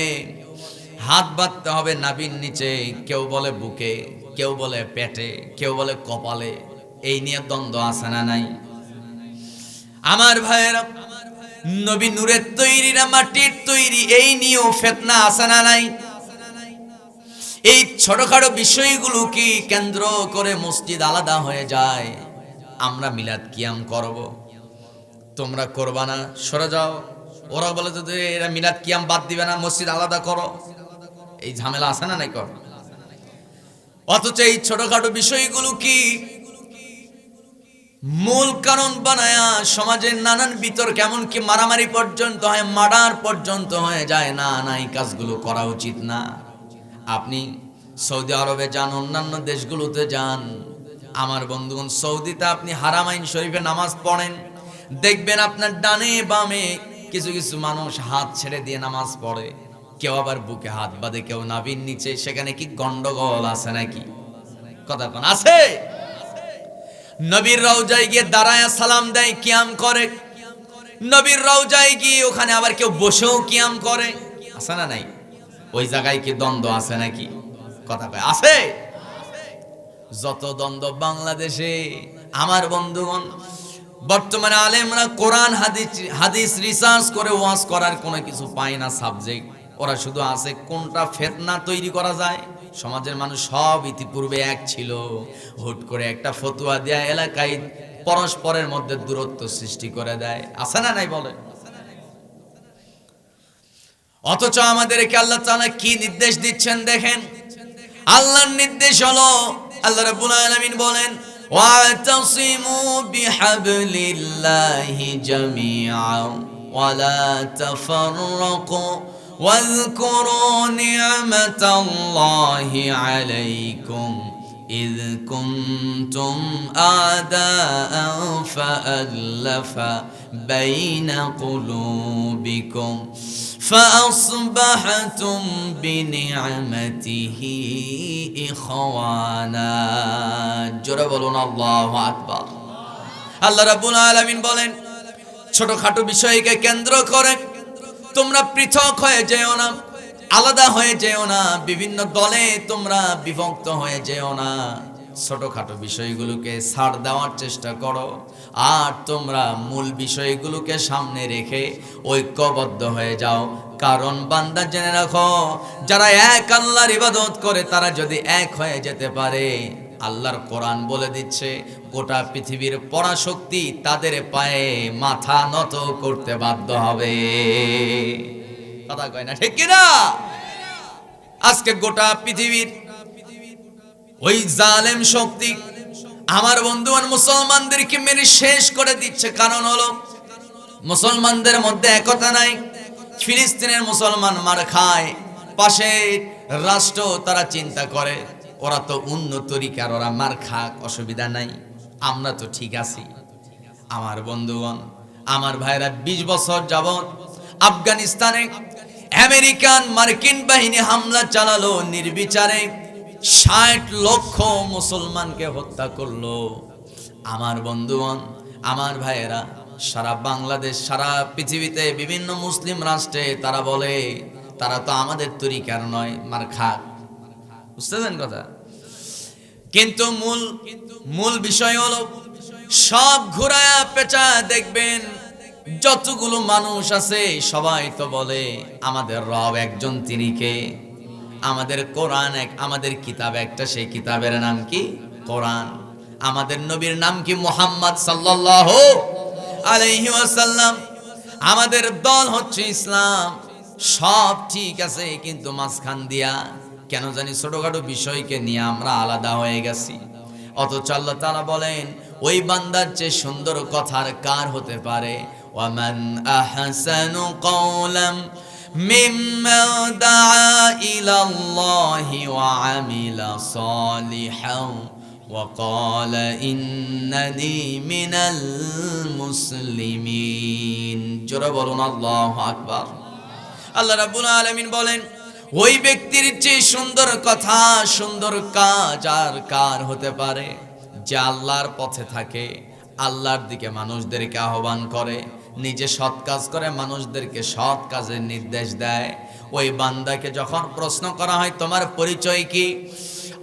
হাত বাঁধতে হবে নাভির নিচে, কেউ বলে বুকে, কেউ বলে পেটে, কেউ বলে কপালে। এই নিয়ে দ্বন্দ্ব আছে না নাই? আমার ভাইয়েরা, নবী নূরের তৈরি না মাটির তৈরি, এই নিয়েও ফিতনা আছে না নাই? এই ছোটখাটো বিষয়গুলো কি কেন্দ্র করে মসজিদ আলাদা হয়ে যায়। আমরা মিলাদ কিয়াম করব, তোমরা করবা না, সরে যাও। ওরা বলে তো এরা মিলাদ কিয়াম বাদ দিবে না, মসজিদ আলাদা করো। এই ঝামেলা আছে না নাই? কর। অথচ এই ছোটখাটো বিষয়গুলো কি মূল কারণ বানায়া সমাজের নানান বিতর্ক, এমনকি মারামারি পর্যন্ত হয়, মার্ডার পর্যন্ত হয়ে যায়। না না, এই কাজগুলো করা উচিত না। আপনি সৌদি আরবে যান, অন্যান্য দেশগুলোতে যান, আমার বন্ধুগণ, সৌদিতে আপনি হারামাইন শরীফে নামাজ পড়েন, দেখবেন আপনার ডানে বামে কিছু কিছু মানুষ হাত ছেড়ে দিয়ে নামাজ পড়ে, কেউ আবার বুকে হাত বাঁধে, কেউ নাভির নিচে। সেখানে কি গন্ডগোল আছে নাকি? কথা কোন আছে? নবীর রওজায় গিয়ে দাঁড়ায় সালাম দেয়, কিয়াম করে। নবীর রওজায় গিয়ে ওখানে আবার কেউ বসেও কিয়াম করে, আছে না নাই? ওই জায়গায় কি দ্বন্দ্ব আছে নাকি? কথা কয় আছে? যত দ্বন্দ্ব বাংলাদেশে, আমার বন্ধুগণ, বর্তমানে আলেমরা কোরআন হাদিস রিসার্চ করে ওয়াজ করার কোনো কিছু পায় না সাবজেক্ট। ওরা শুধু আছে কোনটা ফিতনা তৈরি করা যায়। সমাজের মানুষ সব ইতিপূর্বে এক ছিল, হুট করে একটা ফতোয়া দেয়া এলাকায় পরস্পরের মধ্যে দূরত্ব সৃষ্টি করে দেয়, আছে না নাই বলে? অথচ আমাদেরকে আল্লাহ তাআলা কি নির্দেশ দিচ্ছেন দেখেন। আল্লাহর নির্দেশ হলো, আল্লাহ রাব্বুল আলামিন বলেন, ওয়াতাসিমু বিহাবলিল্লাহি জামিআন ওয়ালা তাফাররাকু واذكروا نعمة الله عليكم إذ كنتم أعداء فألف بين قلوبكم فأصبحتم بنعمته إخوانا জোরে বলুন আল্লাহু আকবার। আল্লাহ রাব্বুল আলামিন বলেন, ছোটখাটো বিষয়কে কেন্দ্র করে তোমরা পৃথক হয়ে যেও না, আলাদা হয়ে যেও না, বিভিন্ন দলে তোমরা বিভক্ত হয়ে যেও না। ছোটখাটো বিষয়গুলোকে ছাড় দেওয়ার চেষ্টা করো, আর তোমরা মূল বিষয়গুলোকে সামনে রেখে ঐক্যবদ্ধ হয়ে যাও। কারণ বান্দা জেনে রাখো, যারা এক আল্লাহর ইবাদত করে তারা যদি এক হয়ে যেতে পারে, আল্লাহর কোরআন বলে দিচ্ছে গোটা পৃথিবীর পরাশক্তি তাদের পায়ে মাথা নত করতে বাধ্য হবে। কথা কয় না ঠিক কিনা? আজকে গোটা পৃথিবীর ওই জালেম শক্তি আমার বন্ধুগণ মুসলমানদেরকে মেরে শেষ করে দিচ্ছে। কারণ হলো মুসলমানদের মধ্যে একতা নাই। ফিলিস্তিনের মুসলমান মার খায়, পাশে রাষ্ট্র তারা চিন্তা করে ওরা তো উন্নত তরিকার, ওরা মার খাক, অসুবিধা নাই, আমরা তো ঠিক আছি। আমার বন্ধুগণ, আমার ভাইরা 20 বছর যাবত আফগানিস্তানে আমেরিকান মার্কিন বাহিনী হামলা চালালো, নির্বিচারে 60 লক্ষ মুসলমানকে হত্যা করলো। আমার বন্ধুগণ, আমার ভাইয়েরা, সারা বাংলাদেশ, সারা পৃথিবীতে বিভিন্ন মুসলিম রাষ্ট্রে তারা বলে তারা তো আমাদের তরিকার নয়, মার খাক। বুঝতেছেন কথা? কিন্তু মূল বিষয় হলো সব ঘুরায়া পেঁচা দেখবেন যতগুলো মানুষ আছে সবাই তো বলে আমাদের রব একজন, তিনি কে? আমাদের কোরআন এক, আমাদের কিতাব একটা, সেই কিতাবের নাম কি? কোরআন। আমাদের নবীর নাম কি? মুহাম্মদ সাল্লাল্লাহু আলাইহি ওয়াসাল্লাম। আমাদের দল হচ্ছে ইসলাম। সব ঠিক আছে, কিন্তু মাঝখান দিয়া কেন জানি ছোটখাটো বিষয়কে নিয়ে আমরা আলাদা হয়ে গেছি। অথচ আল্লাহ তাআলা বলেন, ওই বান্দার চেয়ে সুন্দর কথার কার হতে পারে? ওয়ামান আহসানু কওলাম মিম্মান দাআ ইলাল্লাহি ওয়া আমিলা সালিহান ওয়া ক্বালা ইন্নানি মিনাল মুসলিমিন। জোরে বলুন আল্লাহু আকবার। আল্লাহ রাব্বুল আলামিন বলেন, ওই ব্যক্তির চেয়ে সুন্দর কথা, সুন্দর কাজ আর কার হতে পারে? যে আল্লাহর পথে থাকে, আল্লাহর দিকে মানুষদেরকে আহ্বান করে, নিজে সৎ কাজ করে, মানুষদেরকে সৎ কাজের নির্দেশ দেয়। ওই বান্দাকে যখন প্রশ্ন করা হয় তোমার পরিচয় কি,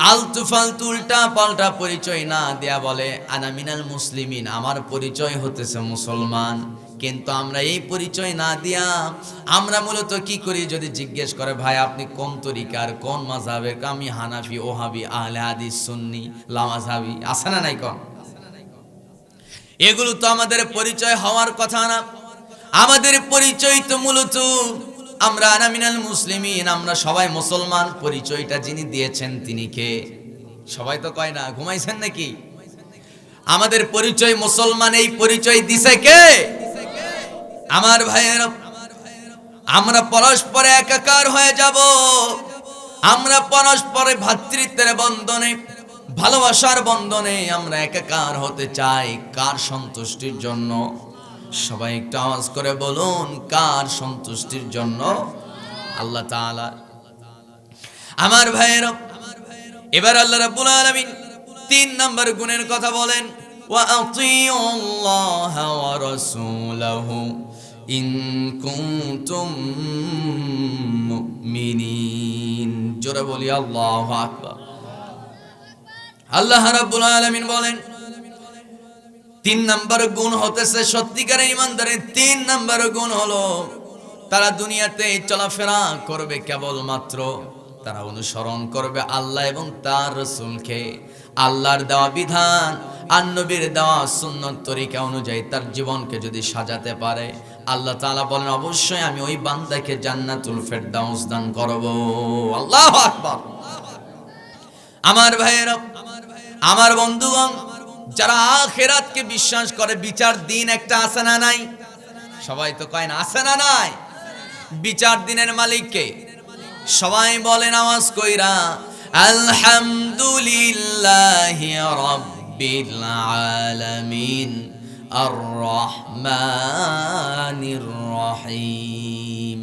আলতু ফালতু উল্টা পাল্টা পরিচয় না দেয়া বলে আনা মিনাল মুসলিমিন, আমার পরিচয় হতেছে মুসলমান। কিন্তু আমরা এই পরিচয় না দিয়া আমরা মূলত কি করি, যদি জিজ্ঞেস করে ভাই আপনি কোন তরিকার, কোন মাযহাবের? আমি হানাফি, ওহাবি, আহলে হাদিস, সুন্নি, লামাযহাবি, আছে না নাই? কোন এগুলো তো আমাদের পরিচয় হওয়ার কথা না। আমাদের পরিচয় তো মূলত আমরা আনা মিনাল মুসলিমিন, আমরা সবাই মুসলমান। পরিচয়টা যিনি দিয়েছেন তিনি কে? সবাই তো কয় না, ঘুমাইছেন নাকি? আমাদের পরিচয় মুসলমান, এই পরিচয় দিছে কে? আমার ভাইয়েরা, আমরা পরস্পরে একাকার হয়ে যাব। আমরা পরস্পরে ভ্রাতৃত্বের বন্ধনে, ভালোবাসার বন্ধনে আমরা একাকার হতে চাই। কার সন্তুষ্টির জন্য? সবাই একটু আওয়াজ করে বলুন, কার সন্তুষ্টির জন্য? আল্লাহ তাআলা। আমার ভাইয়েরা, এবার আল্লাহ রাব্বুল আলামিন 3 নম্বর গুণের কথা বলেন, ওয়া আতিউল্লাহা ওয়া রাসূলাহু ইন কুনতুম মুমিনিন। জোরে বলি আল্লাহু আকবার। আল্লাহ রাব্বুল আলামিন বলেন 3 নম্বর গুণ হতেছে সত্যিকারের ইমানদারের। 3 নম্বর গুণ হলো তারা দুনিয়াতে চলাফেরা করবে কেবলমাত্র, তারা অনুসরণ করবে আল্লাহ এবং তার রাসূলকে। আল্লাহর দেওয়া বিধান আর নবীর দেওয়া সুন্নত তরিকা অনুযায়ী তার জীবনকে যদি সাজাতে পারে, আল্লাহ তাআলা বলেন অবশ্যই আমি ওই বান্দাকে জান্নাতুল ফেরদাউস দান করব। আল্লাহু আকবার। আমার ভাইয়েরা, আমার বন্ধুগণ, যারা আখিরাতকে বিশ্বাস করে, বিচার দিন একটা আছে না নাই? সবাই তো কয় না, আছে না নাই? বিচার দিনের মালিক কে? সবাই বলেন আওয়াজ কইরা, আলহামদুলিল্লাহি রাব্বিল আলামিন আর রহমানির রহিম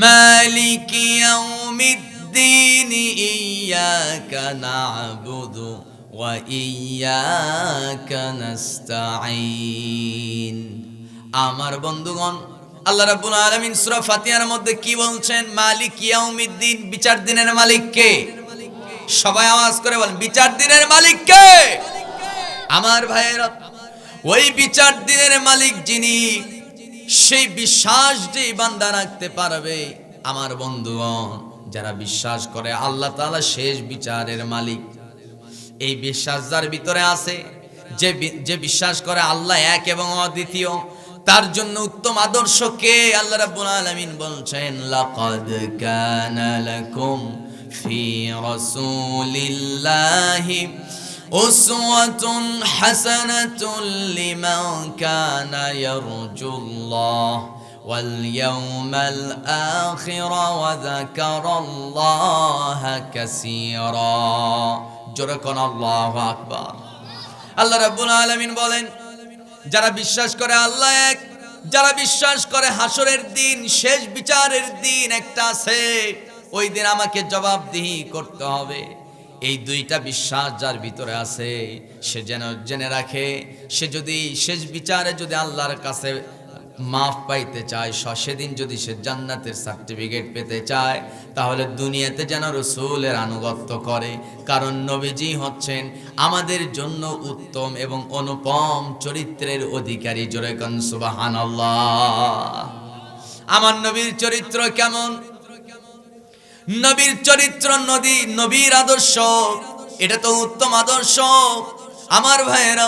মালিকি ইয়াউমিদ্দিন ইয়্যাকা না'বুদু ওয়া ইয়্যাকা নাস্তাঈন। আমার বন্ধুগণ, আল্লাহ রাব্বুল আলামিন সূরা ফাতিহার মধ্যে কি বলছেন? মালিক ইয়াউমিদ্দিন, বিচার দিনের মালিক কে? সবাই আওয়াজ করে বলেন, বিচার দিনের মালিক কে? আমার ভাইয়েরা, ওই বিচার দিনের মালিক যিনি, সেই বিশ্বাস যে বান্দা রাখতে পারবে, আমার বন্ধুগণ, যারা বিশ্বাস করে আল্লাহ তাআলা শেষ বিচারের মালিক, এই বিশ্বাস যার ভিতরে আছে, যে বিশ্বাস করে আল্লাহ এক এবং অদ্বিতীয়, তার জন্য উত্তম আদর্শ কে? আল্লাহ রাব্বুল আলামিন বলছেন, লাকাদ কানা লাকুম ফি রাসূলিল্লাহি উসওয়াতুন হাসানাতুন লিমান কানা ইয়ারজুল্লাহ ওয়াল ইয়াওমাল আখির ওয়া যাকারাল্লাহা কাসীরা। জোরে কোন আল্লাহু আকবার। আল্লাহ রাব্বুল আলামিন বলেন, যারা বিশ্বাস করে আল্লাহ এক, যারা বিশ্বাস করে হাসরের দিন, শেষ বিচারের দিন একটা আছে, ওই দিন আমাকে জবাবদিহি করতে হবে, এই দুইটা বিশ্বাস যার ভিতরে আছে, সে যেন জেনে রাখে, সে যদি শেষ বিচারে যদি আল্লাহর কাছে মাফ পাইতে চায়, সেদিন যদি সে জান্নাতের সার্টিফিকেট পেতে চায়, তাহলে দুনিয়াতে যেন রাসূলের আনুগত্য করে। কারণ নবীজি হচ্ছেন আমাদের জন্য উত্তম এবং অনুপম চরিত্রের অধিকারী। জোরে কোন সুবহানাল্লাহ। আমার নবীর চরিত্র কেমন? নবীর চরিত্র, নবীর আদর্শ, এটা তো উত্তম আদর্শ। আমার ভাইয়েরা,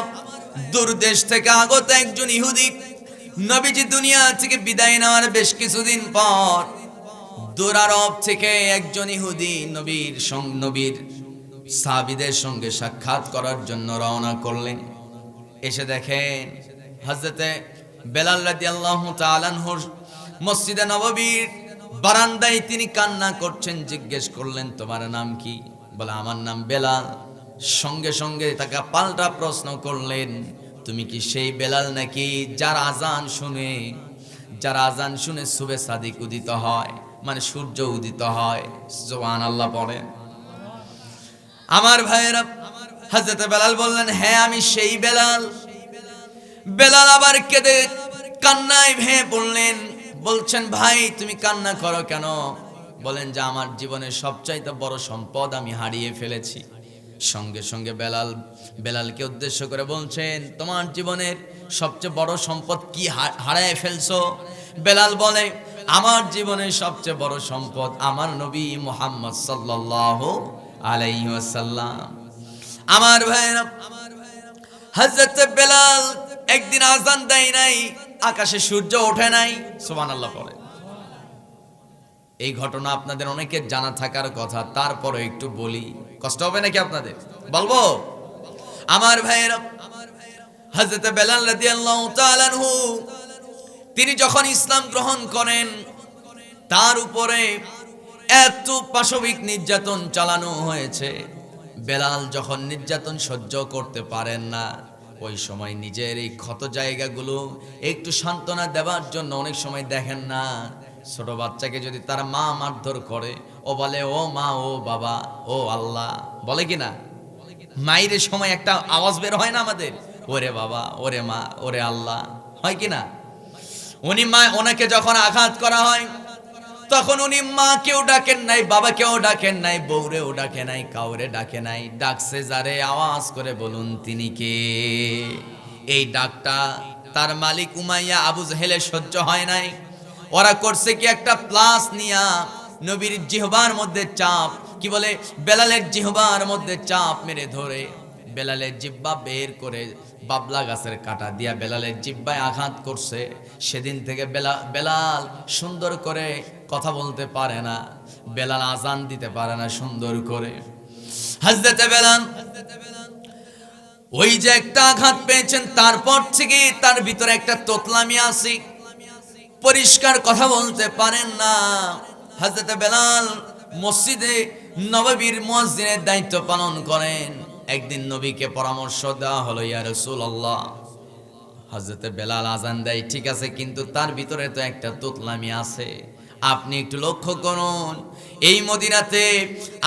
দূর দেশ থেকে আগত একজন ইহুদি, নবীজি দুনিয়া থেকে বিদায় নেওয়ার বেশ কিছুদিন পর দূর আরব থেকে একজন ইহুদি নবীর সাহাবীদের সঙ্গে সাক্ষাৎ করার জন্য রওনা করলেন। এসে দেখেন হযরতে বেলাল রাদিয়াল্লাহু তাআলা আনহুর মসজিদে নববীর বারান্দায় তিনি কান্না করছেন। জিজ্ঞেস করলেন, তোমার নাম কি? বলে, আমার নাম বেলাল। সঙ্গে সঙ্গে তাকে পাল্টা প্রশ্ন করলেন, তুমি কি সেই বেলাল নাকি যার আজান শুনে সুবে সাদিক উদিত হয়, মানে সূর্য উদিত হয়? সুবহানাল্লাহ পড়েন। আমার ভাইয়েরা, হযরত বেলাল বললেন, হ্যাঁ আমি সেই বেলাল। বেলাল আবার কেঁদে কান্নায় ভেঙে পড়লেন। বলছেন, ভাই তুমি কান্না করো কেন? বলেন যে আমার জীবনের সবচাইতে বড় সম্পদ আমি হারিয়ে ফেলেছি। সঙ্গে সঙ্গে বেলালকে উদ্দেশ্য করে বলছেন, তোমার জীবনের সবচেয়ে বড় সম্পদ কি হারিয়ে ফেলছো? বেলাল বলে, আমার জীবনের সবচেয়ে বড় সম্পদ আমার নবী মুহাম্মদ সাল্লাল্লাহু আলাইহি ওয়াসাল্লাম। আমার ভাইরা, হযরত বেলাল একদিন আযান দেয় নাই, আকাশে সূর্য ওঠে নাই। সুবহানাল্লাহ পড়ে। এই ঘটনা আপনাদের অনেকের জানা থাকার কথা, তারপরে একটু বলি, কষ্ট হবে নাকি আপনাদের? বলবো? আমার ভাইয়েরা, হযরত বেলাল রাদিয়াল্লাহু তাআলা আনহু তিনি যখন ইসলাম গ্রহণ করেন, তার উপরে এত পাশবিক নির্যাতন চালানো হয়েছে। বেলাল যখন নির্যাতন সহ্য করতে পারেন না, ওই সময় নিজের এই ক্ষত জায়গাগুলো একটু সান্ত্বনা দেওয়ার জন্য অনেক সময় দেখেন না, ছোট বাচ্চাকে যদি তার মা মারধর করে, ও বলে, ও মা, ও বাবা, ও আল্লাহ, বলে কিনা? মায়ের সময় একটা আওয়াজ বের হয় না আমাদের, ওরে বাবা, ওরে মা, ওরে আল্লাহ, হয় কিনা? ওনাকে যখন আঘাত করা হয়, তখন উনি মাকেও ডাকেন নাই, বাবাকেও ডাকেন নাই, বউরেও ডাকে নাই, কাউরে ডাকে নাই। ডাকছে যারে, আওয়াজ করে বলুন তিনি কে? এই ডাকটা তার মালিক উমাইয়া আবু জেহেলের সহ্য হয় নাই। ওরা করছে কি, একটা প্লাস নিয়া নবীর জিহ্বার মধ্যে চাপ, কি বলে, বেলালের জিহ্বার মধ্যে চাপ মেরে ধরে বেলালের জিহ্বা বের করে বাবলা গাছের কাটা দিয়া বেলালের জিহ্বায় আঘাত করছে। সেদিন থেকে বেলাল সুন্দর করে কথা বলতে পারে না, বেলাল আজান দিতে পারে না সুন্দর করে। হযরত বেলাল ওই যে একটা আঘাত পেয়েছেন, তারপর থেকে তার ভিতরে একটা তোতলামি আছে, পরিষ্কার কথা বলতে পারেন না। হযরত বেলাল মসজিদে নববীর মুয়াজ্জিনের দায়িত্ব পালন করেন। একদিন নবীকে পরামর্শ দেওয়া হলো, ইয়া রাসূলুল্লাহ, হযরতে বেলাল আজান দেয় ঠিক আছে, কিন্তু তার ভিতরে তো একটা তোতলামি আছে। আপনি একটু লক্ষ্য করুন, এই মদিনাতে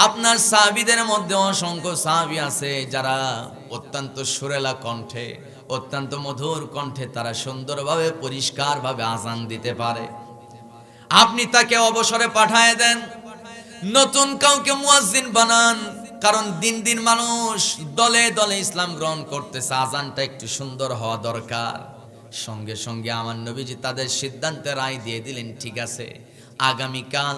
আপনার সাহাবীদের মধ্যে অসংখ্য সাহাবী আছে যারা অত্যন্ত সুরেলা কণ্ঠে, অত্যন্ত মধুর কণ্ঠে তারা সুন্দরভাবে পরিষ্কারভাবে আজান দিতে পারে। আপনি তাকে অবসরে পাঠায় দেন, নতুন কাউকে মুয়াজ্জিন বানান। কারণ দিন দিন মানুষ দলে দলে ইসলাম গ্রহণ করতেছে, আজানটা একটু সুন্দর হওয়া দরকার। সঙ্গে সঙ্গে আমার নবীজি তাদের সিদ্ধান্তে রায় দিয়ে দিলেন, ঠিক আছে, আগামীকাল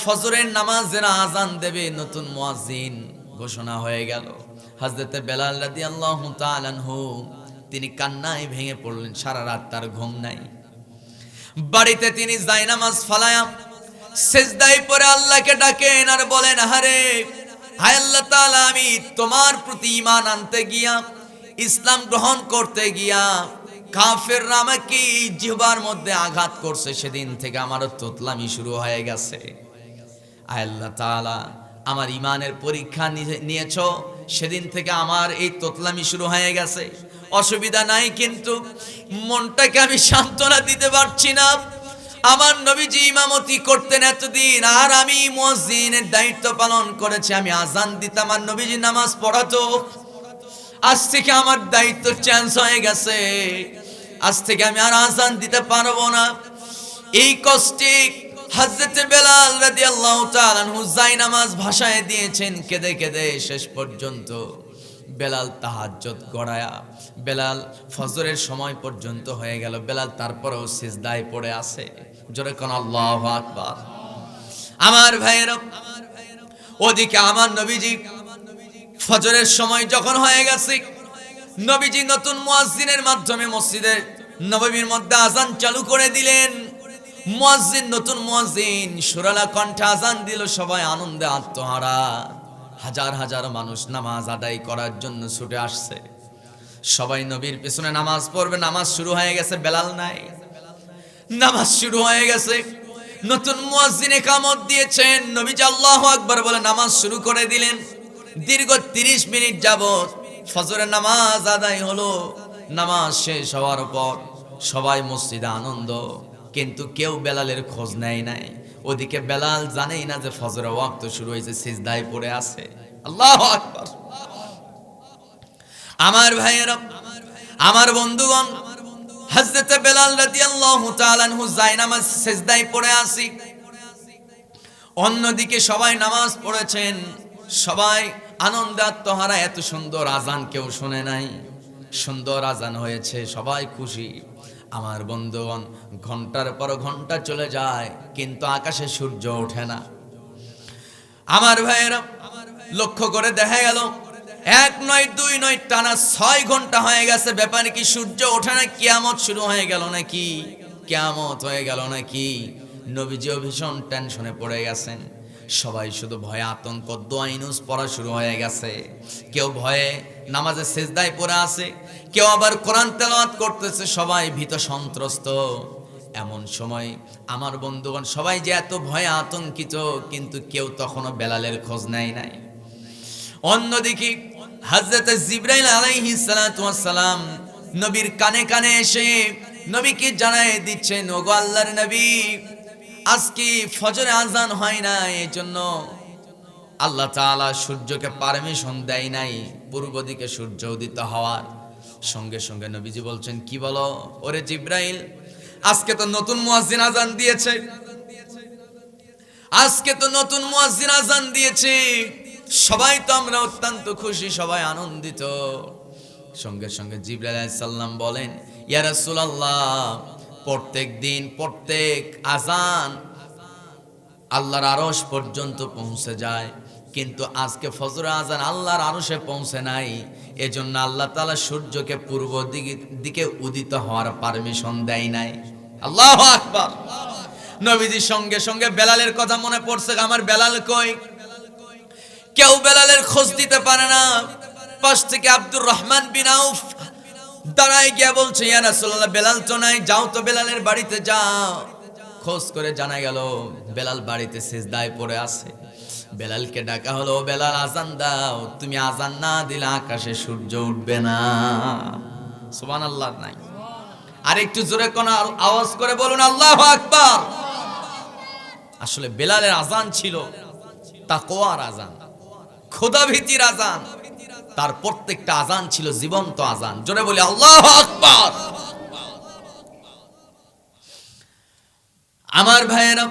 ফজরের নামাজের আজান দেবে নতুন মুয়াজ্জিন। ঘোষণা হয়ে গেল। হযরতে বেলাল রাদিয়াল্লাহু তাআলা আনহু তিনি কান্নায় ভেঙে পড়লেন, সারা রাত তার ঘুম নাই। বাড়িতে তিনি জায়নামাজ ফালায়া সিজদায় পড়ে আল্লাহকে ডাকেন আর বলেন, আহারে হায় আল্লাহ তাআলা, আমি তোমার প্রতি ঈমান আনতে গিয়া, ইসলাম গ্রহণ করতে গিয়া কাফেররা আমাকে জিহ্বার মধ্যে আঘাত করছে, সেদিন থেকে আমার তোতলামি শুরু হয়ে গেছে। আয় আল্লাহ তাআলা, আমার ঈমানের পরীক্ষা নিয়েছো, সেদিন থেকে আমার এই তোতলামি শুরু হয়ে গেছে। অসুবিধা নাই, কিন্তু মনটাকে আমি সান্ত্বনা দিতে পারছি না। আমার নবীজি ইমামতি করতেন এতদিন, আর আমি মুয়াজ্জিনের দায়িত্ব পালন করেছি, আমি আজান দিতাম আর নবীজি নামাজ পড়াতো। আজ থেকে আমার দায়িত্ব চেঞ্জ হয়ে গেছে, আজ থেকে আমি আর আজান দিতে পারবো না। এই কষ্টে হযরতে বেলাল রাদিয়াল্লাহু তাআলা আনহু জায়নামাজ ভাসায় দিয়েছেন কেঁদে কেঁদে। শেষ পর্যন্ত বেলাল তাহাজ্জুদ গড়ায়া, বেলাল ফজরের সময় পর্যন্ত হয়ে গেল, বেলাল তারপরেও সিজদায় পড়ে আছে। জোরে কোন আল্লাহু আকবার। আমার ভাইয়েরা, ওদিকে আমার নবীজি ফজরের সময় যখন হয়ে গেছে, নবীজি নতুন মুয়াজ্জিনের মাধ্যমে মসজিদের নববীর মধ্যে আজান চালু করে দিলেন। মুয়াজ্জিন, নতুন মুয়াজ্জিন সুরালা কণ্ঠে আজান দিল, সবাই আনন্দে আত্মহারা। হাজার হাজার মানুষ নামাজ আদায় করার জন্য ছুটে আসছে। সবাই নবীর পেছনে নামাজ পড়বে, নামাজ শুরু হয়ে গেছে, বেলাল নাই। নামাজ শুরু হয়ে গেছে, নতুন মুয়াজ্জিন ইকামত দিয়েছেন, নবীজি আল্লাহু আকবার বলে নামাজ শুরু করে দিলেন। দীর্ঘ 30 মিনিট যাবত ফজরের নামাজ আদায় হলো। নামাজ শেষ হওয়ার পর সবাই মসজিদে আনন্দ, কিন্তু কেউ বেলালের খোঁজ নেয় নাই। ওদিকে বেলাল জানেই না যে ফজরের ওয়াক্ত শুরু হয়েছে, সিজদায় পড়ে আছে। আল্লাহু আকবার। আমার ভাইয়েরা, আমার বন্ধুগণ, হযরতে বেলাল রাদিয়াল্লাহু তাআলা আনহু জায়নামাজ সিজদায় পড়ে আছে। অন্যদিকে সবাই নামাজ পড়েছেন, সবাই আনন্দে আত্মহারা। এত সুন্দর আজান কেউ শুনে নাই, সুন্দর আজান হয়েছে, সবাই খুশি। আমার বন্ধুগণ, ঘন্টার পর ঘন্টা চলে যায়, কিন্তু আকাশে সূর্য ওঠে না। আমার ভাইয়েরা, লক্ষ্য করে দেখা গেল 1 নয় 2 নয়, টানা 6 ঘন্টা হয়ে গেছে। ব্যাপার কি সূর্য ওঠে না? কিয়ামত শুরু হয়ে গেল নাকি? কিয়ামত হয়ে গেল নাকি? নবীজিও ভীষণ টেনশনে পড়ে গেছেন। সবাই শুধু ভয়ে আতঙ্ক, দোয়া ইনুস পড়া শুরু হয়ে গেছে। কেউ ভয়ে নামাজে সিজদায় পড়ে আছে, কেউ আবার কোরআন তেলাওয়াত করতেছে, সবাই ভীত সন্ত্রস্ত। এমন সময় আমার বন্ধুগণ, সবাই যে এত ভয়ে আতঙ্কিত, কিন্তু কেউ তখনও বেলালের খোঁজ নেয় নাই। অন্যদিকে হযরতে জিবরাইল আলাইহিস সালাতু ওয়াস সালাম নবীর কানে কানে এসে নবীকে জানায় দিচ্ছেন, ওগো আল্লাহর নবী, আজকে ফজরে আজান হয় না, এজন্য আল্লাহ তাআলা সূর্যকে পারমিশন দেয় নাই পূর্ব দিকে সূর্য উদিত হওয়ার। সঙ্গে সঙ্গে নবীজি বলছেন, কি বলো? ওরে জিবরাইল, আজকে তো নতুন মুয়াজ্জিন আজান দিয়েছে, আজকে তো নতুন মুয়াজ্জিন আজান দিয়েছে। সবাই তো আমরা অত্যন্ত খুশি, সবাই আনন্দিত। সঙ্গে সঙ্গে জিবরাইল আলাইহিস সালাম বলেন, ইয়া রাসূলুল্লাহ, প্রত্যেক দিন প্রত্যেক আজান আল্লাহর আরশ পর্যন্ত পৌঁছে যায়, কিন্তু আজকে ফজরের আজান আল্লাহর আরশে পৌঁছে নাই। এজন্য আল্লাহ তাআলা সূর্যকে পূর্ব দিকে উদিত হওয়ার পারমিশন দেয় নাই। আল্লাহু আকবার। নবীজির সঙ্গে সঙ্গে বেলালের কথা মনে পড়ছে, আমার বেলাল কই? কেউ বেলালের খোঁজ দিতে পারে না। পাশ থেকে আব্দুর রহমান বিন আউফ দাঁড়ায় গিয়া বলছে, ইয়া রাসূলুল্লাহ, বেলাল তো নাই, যাও তো বেলালের বাড়িতে যাও। খোঁজ করে জানা গেল বেলাল বাড়িতে সিজদায় পড়ে আছে। বেলালকে ডাকা হলো, বেলাল আজান দাও, তুমি আজান না দিলে আকাশে সূর্য উঠবে না। সুবহানাল্লাহ নাই? আর একটু জোরে কোন আওয়াজ করে বলুন আল্লাহু আকবার। আসলে বেলালের আজান ছিল তাকওয়ার আজান, খোদাভীতির আজান। তার প্রত্যেকটা আজান ছিল জীবন্ত আজান। জোরে বলি আল্লাহু আকবার। আমার ভাইয়েরা,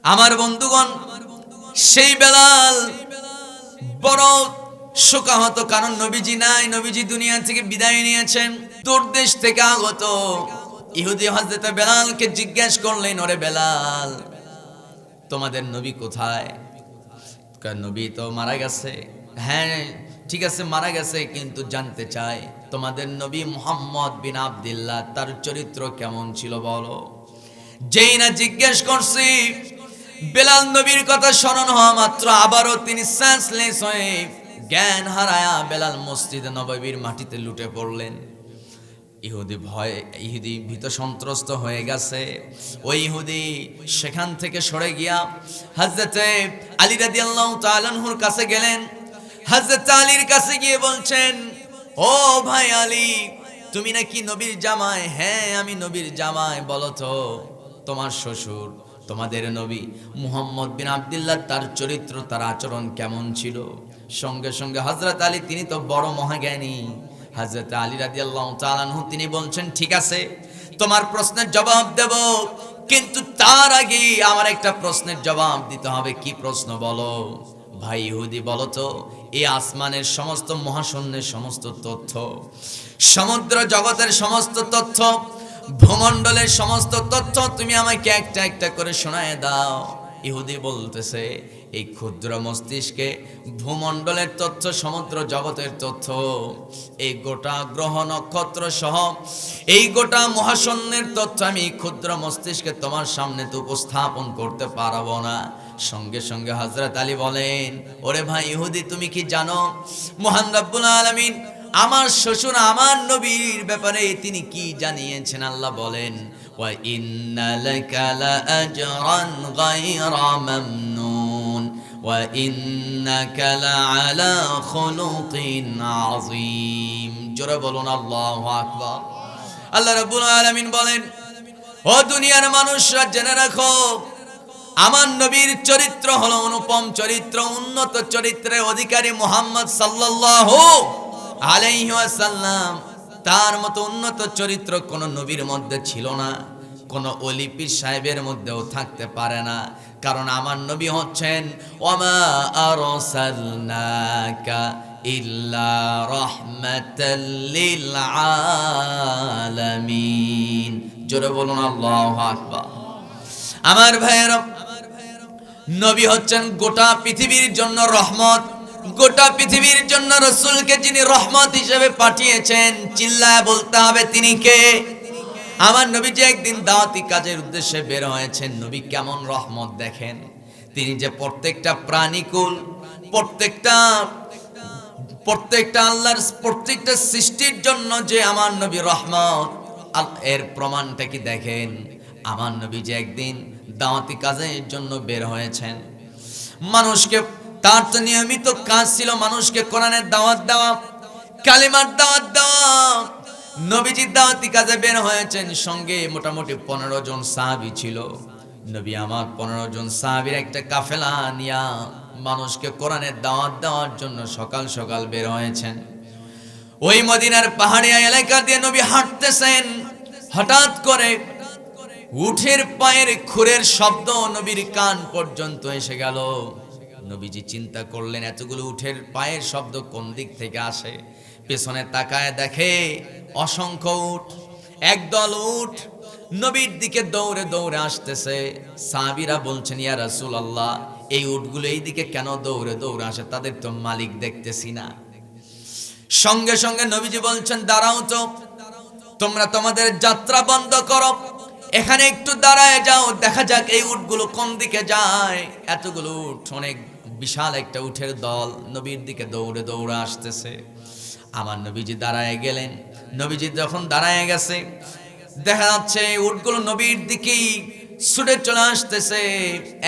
আমার বন্ধুগণ, সেই বেলাল বড় শোকাহত, কারণ নবীজি নাই, নবীজি দুনিয়া থেকে বিদায় নিয়েছেন। দূর দেশ থেকে আগত ইহুদি হযরত বেলালকে জিজ্ঞেস করলেন, ওরে বেলাল, তোমাদের নবী কোথায়? নবী তো মারা গেছে। হ্যাঁ ঠিক আছে, মারা গেছে, কিন্তু জানতে চাই তোমাদের নবী মুহাম্মদ বিন আব্দুল্লাহ, তার চরিত্র কেমন ছিল বলো। যেই না জিজ্ঞেস করছি, বেলাল নবীর কথা স্মরণ হওয়া মাত্র আবারও তিনি সেন্সলেস হয়ে জ্ঞান হারায়া বেলাল মসজিদে নববীর মাটিতে লুটে পড়লেন। ইহুদি ভীত সন্ত্রস্ত হয়ে গেছে। ওই ইহুদি সেখান থেকে সরে গিয়া হযরতে আলী রাদিয়াল্লাহু তাআলা আনহুর কাছে গেলেন। হযরত আলীর কাছে গিয়ে বলছেন, ও ভাই আলী, তুমি নাকি নবীর জামাই? হ্যাঁ আমি নবীর জামাই। বলো তো তোমার শ্বশুর, তোমাদের নবী মুহাম্মদ বিন আব্দুল্লাহ, তার চরিত্র, তার আচরণ কেমন ছিল? সঙ্গে সঙ্গে হযরত আলী, তিনি তো বড় মহাজ্ঞানী, হযরত আলী রাদিয়াল্লাহু তাআলা আনহু তিনি বলছেন, ঠিক আছে তোমার প্রশ্নের জবাব দেব, কিন্তু তার আগে আমার একটা প্রশ্নের জবাব দিতে হবে। কি প্রশ্ন বলো? ভাই ইহুদি, বলো তো এই আসমানের সমস্ত, মহাশূন্যের সমস্ত তথ্য, সমুদ্র জগতের সমস্ত তথ্য, ভূমণ্ডলের সমস্ত তথ্য তুমি আমাকে একটা একটা করে শোনায় দাও। ইহুদি বলতেছে, এই ক্ষুদ্র মস্তিষ্কে ভূমণ্ডলের তথ্য, সমুদ্র জগতের তথ্য, এই গোটা গ্রহ নক্ষত্র সহ এই গোটা মহাশূন্যের তথ্য আমি ক্ষুদ্র মস্তিষ্কে তোমার সামনে তো উপস্থাপন করতে পারবো না। সঙ্গে সঙ্গে হযরত আলী বলেন, ওরে ভাই ইহুদি, তুমি কি জানো মহান রব্বুল আলামিন আমার শ্বশুর, আমার নবীর ব্যাপারে তিনি কি জানিয়েছেন? আল্লাহ বলেন, ওয়া ইন্না লাকা লাআজরান গায়রা মামনুন ওয়া ইন্নাকা লাআলা খুলুকিন আযীম। জোরে বলুন আল্লাহু আকবার। আল্লাহ রাব্বুল আলামিন বলেন, ও দুনিয়ার মানুষরা জেনে রাখো, আমার নবীর চরিত্র হলো অনুপম চরিত্র, উন্নত চরিত্রের অধিকারী মুহাম্মদ সাল্লাল্লাহু আলাইহি ওয়াসাল্লাম। তার মতো উন্নত চরিত্র কোন নবীর মধ্যে ছিল না, কোন ওলি পীর সাহেবের মধ্যেও থাকতে পারে না। কারণ আমার নবী হচ্ছেন ওয়ামা আরসালনাকা ইল্লা রাহমাতাল লিল আলামিন। জোরে বলুন আল্লাহু আকবার। আমার ভাইয়েরা, নবী হচ্ছেন গোটা পৃথিবীর জন্য রহমত। গোটা পৃথিবীর জন্য রাসূলকে যিনি রহমত হিসেবে পাঠিয়েছেন, চিল্লায় বলতে হবে তিনি কে? আমার নবী যে একদিন দাওয়াতি কাজের উদ্দেশ্যে বের হয়েছেন, নবী কেমন রহমত দেখেন। তিনি যে প্রত্যেকটা প্রাণীকুল, প্রত্যেকটা আল্লাহর প্রত্যেকটা সৃষ্টির জন্য যে আমার নবী রহমত, এর প্রমাণটা কি দেখেন। আমার নবী যে একদিন দাওয়াতি কাজের জন্য বের হয়েছেন, মানুষকে, তার তো নিয়মিত কাজ ছিল মানুষকে কোরআনের দাওয়াত দেওয়া, কালিমার দাওয়াত দেওয়া। নবীজি দাওয়াতি কাজে বের হয়েছেন, সঙ্গে মোটামুটি 15 জন সাহাবী ছিল। নবী আমার 15 জন সাহাবীর একটা কাফেলা নিয়া মানুষকে কোরআনের দাওয়াত দেওয়ার জন্য সকাল সকাল বের হয়েছেন। ওই মদিনার পাহাড়ি এলাকা দিয়ে নবী হাঁটতেছেন, হঠাৎ করে উটের পায়ের খুরের শব্দ নবীর কান পর্যন্ত এসে গেল। নবীজি চিন্তা করলেন, এতগুলো উটের পায়ের শব্দ কোন দিক থেকে আসে। পেছনে তাকায় দেখে অসংখ্য উট, একদল উট নবীর দিকে দৌড়ে দৌড়ে আসতেছে। সাহাবীরা বলছেন, ইয়া রাসূলুল্লাহ, এই উটগুলো এই দিকে কেন দৌড়ে দৌড়ে আসে? তাদের তো মালিক দেখতেছি না। সঙ্গে সঙ্গে নবীজি বলছেন, দাঁড়াও তো, তোমরা তোমাদের যাত্রা বন্ধ করো, এখানে একটু দাঁড়ায় যাও, দেখা যাক এই উটগুলো কোন দিকে যায়। এতগুলো উট, অনেক বিশাল একটা উটের দল নবীর দিকে দৌড়ে দৌড়ে আসতেছে। আমার নবীজি দাঁড়ায় গেলেন। নবীজি যখন দাঁড়ায় গেছে, দেখা যাচ্ছে উটগুলো নবীর দিকেই ছুটে চলে আসতেছে।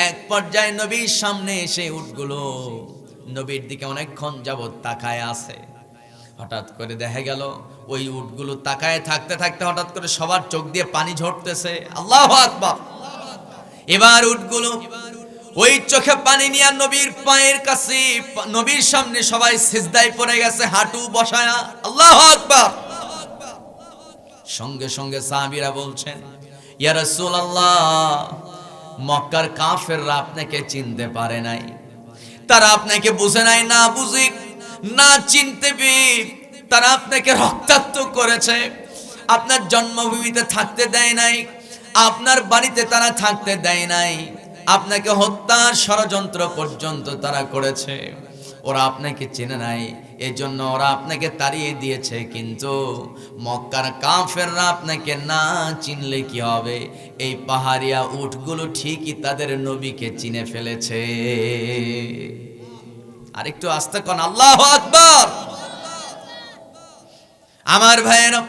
এক পর্যায়ে নবীর সামনে এসে উটগুলো নবীর দিকে অনেকক্ষণ যাবত তাকায় আছে। হঠাৎ করে দেখা গেল ওই উটগুলো তাকায় থাকতে থাকতে হঠাৎ করে সবার চোখ দিয়ে পানি ঝরতেছে। আল্লাহু আকবার। এবার উটগুলো ওই চোখে পানি নিয়ে নবীর পায়ের কাছে, নবীর সামনে সবাই সিজদায় পড়ে গেছে হাঁটু বসায়া। আল্লাহু আকবার। সঙ্গে সঙ্গে সাহাবীরা বলছেন, ইয়া রাসূলুল্লাহ, মক্কার কাফেররা আপনাকে চিনতে পারে নাই, তারা আপনাকে বুঝে নাই, না বুঝি না চিনতে পেরে তারা আপনাকে রক্তাক্ত করেছে, আপনার জন্মভূমিতে থাকতে দেয় নাই, আপনার বাড়িতে তারা থাকতে দেয় নাই, আপনাকে হত্যার ষড়যন্ত্র পর্যন্ত তারা করেছে। ওরা আপনাকে চেনে নাই, এজন্য ওরা আপনাকে তাড়িয়ে দিয়েছে। কিন্তু মক্কার কাফেররা আপনাকে না চিনলে কি হবে, এই পাহাড়িয়া উটগুলো ঠিকই তাদের নবীকে চিনে ফেলেছে। আরেকটু আস্তে কোন আল্লাহু আকবার। আমার ভাইয়েরা,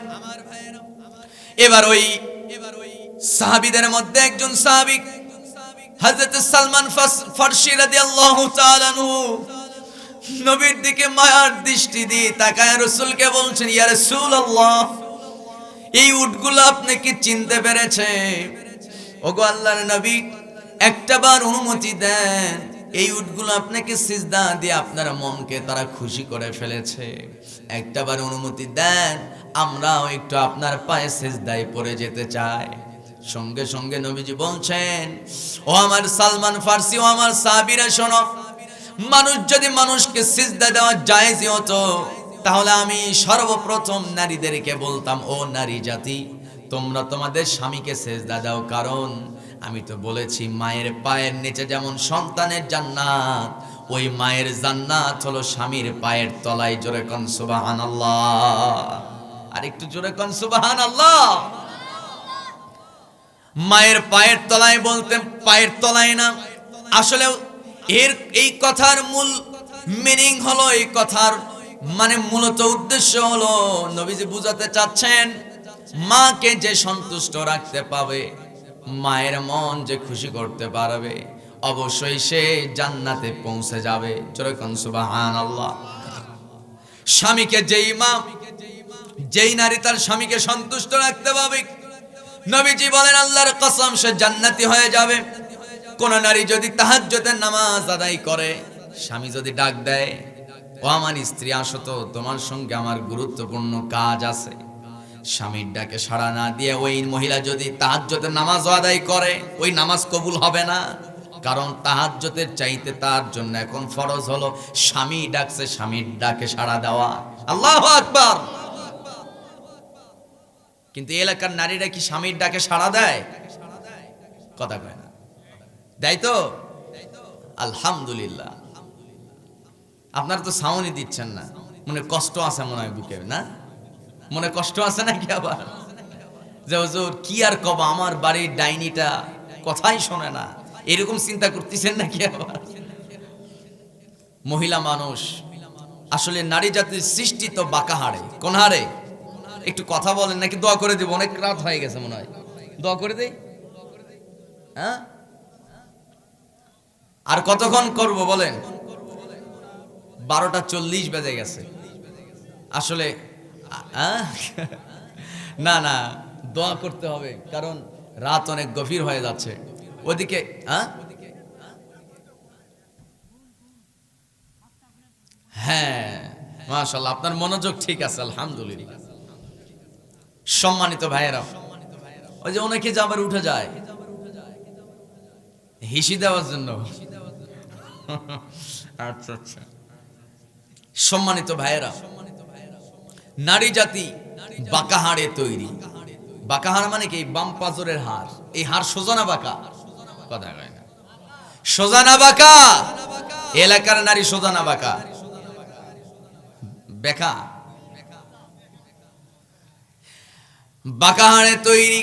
এবার ওই সাহাবীদের মধ্যে একজন সাহাবী হযরত সালমান ফারসি রাদিয়াল্লাহু তাআলা আনহু নবীর দিকে মায়ার দৃষ্টি দিয়ে তাকায় রাসূলকে বলছেন, ইয়া রাসূলুল্লাহ, এই উটগুলো আপনি কি চিনতে পেরেছে? ওগো আল্লাহর নবী, একটাবার অনুমতি দেন, এই উটগুলো আপনাকে সিজদা দিয়ে আপনার মনকে তারা খুশি করে ফেলেছে। একটাবার অনুমতি দেন, আমরাও একটু আপনার পায়ে সিজদায় পড়ে যেতে চাই। সঙ্গে সঙ্গে নবীজি বলছেন, ও আমার সালমান ফারসি, ও আমার সাহাবীরা শোনো, মানুষ যদি মানুষকে সিজদা দেওয়া জায়েজই হতো, তাহলে আমি সর্বপ্রথম নারীদেরকে বলতাম, ও নারী জাতি, তোমরা তোমাদের স্বামীকে সিজদা দাও। কারণ আমি তো বলেছি, মায়ের পায়ের নিচে যেমন সন্তানের জান্নাত, ওই মায়ের জান্নাত হলো স্বামীর পায়ের তলায়। জোরে কোন সুবহানাল্লাহ। আর একটু জোরে কোন সুবহানাল্লাহ। মায়ের পায়ের তলায় বলতে পায়ের তলায় না, আসলে এই কথার মূল মিনিং হলো, এই কথার মানে মূলত উদ্দেশ্য হলো, নবীজি বুঝাতে চাচ্ছেন, মাকে যে সন্তুষ্ট রাখতে পাবে, মায়ের মন যে খুশি করতে পারবে, অবশ্যই সে জান্নাতে পৌঁছে যাবে। জোরে কোন সুবহানাল্লাহ। স্বামীকে যেই নারী তার স্বামীকে সন্তুষ্ট রাখতে পারবে, নবীজি বলেন আল্লাহর কসম, সে জান্নাতি হয়ে যাবে। কোন নারী যদি তাহাজ্জুদের নামাজ আদায় করে, স্বামী যদি ডাক দেয়, ও আমার স্ত্রী, আসো তো, তোমার সঙ্গে আমার গুরুত্বপূর্ণ কাজ আছে, স্বামীর ডাকে সাড়া না দিয়ে ওই মহিলা যদি তাহাজ্জুদের নামাজ আদায় করে, ওই নামাজ কবুল হবে না। কারণ তাহাজ্জুদের চাইতে তার জন্য এখন ফরজ হলো স্বামী ডাকছে, স্বামীর ডাকে সাড়া দেওয়া। আল্লাহু আকবার। কিন্তু এলাকার নারীরা কি স্বামীর ডাকে সাড়া দেয়? কথা কয় না, দেয় তো? আলহামদুলিল্লাহ। আপনারা তো সাউন্ডই দিচ্ছেন না, মনে কষ্ট আছে মনে হয় বুকে, না? মনে কষ্ট আছে নাকি আবার? যে হুজুর কি আর কবা, আমার বাড়ির ডাইনিটা কথাই শোনে না, এরকম চিন্তা করতেছেন নাকি আবার? মহিলা মানুষ, আসলে নারী জাতির সৃষ্টি তো বাঁকা হাড়ে। কোন হাড়ে? একটু কথা বলেন নাকি দোয়া করে দিব? অনেক রাত হয়ে গেছে মনে হয়, দোয়া করে দেই। হ্যাঁ, আর কতক্ষণ করব বলেন? 12:40 বেজে গেছে। আসলে না না, দোয়া করতে হবে, কারণ রাত অনেক গভীর হয়ে যাচ্ছে। ওদিকে হ্যাঁ, মাশাআল্লাহ, আপনার মনোযোগ ঠিক আছে, আলহামদুলিল্লাহ। সম্মানিত ভাইয়েরা, ওই যে অনেকে যে আবার উঠে যায় হিসি দেওয়ার জন্য। আচ্ছা আচ্ছা। সম্মানিত ভাইয়েরা, নারী জাতি বাঁকা হাড়ে তৈরি। বাঁকা হাড় মানে কি? বাম পাজরের হাড়। এই হাড় সোজা না বাঁকা? কথা কয় না। সোজা না বাঁকা? এলাকার নারী সোজা না বাঁকা? বেকা। বাঁকা হাড়ে তৈরি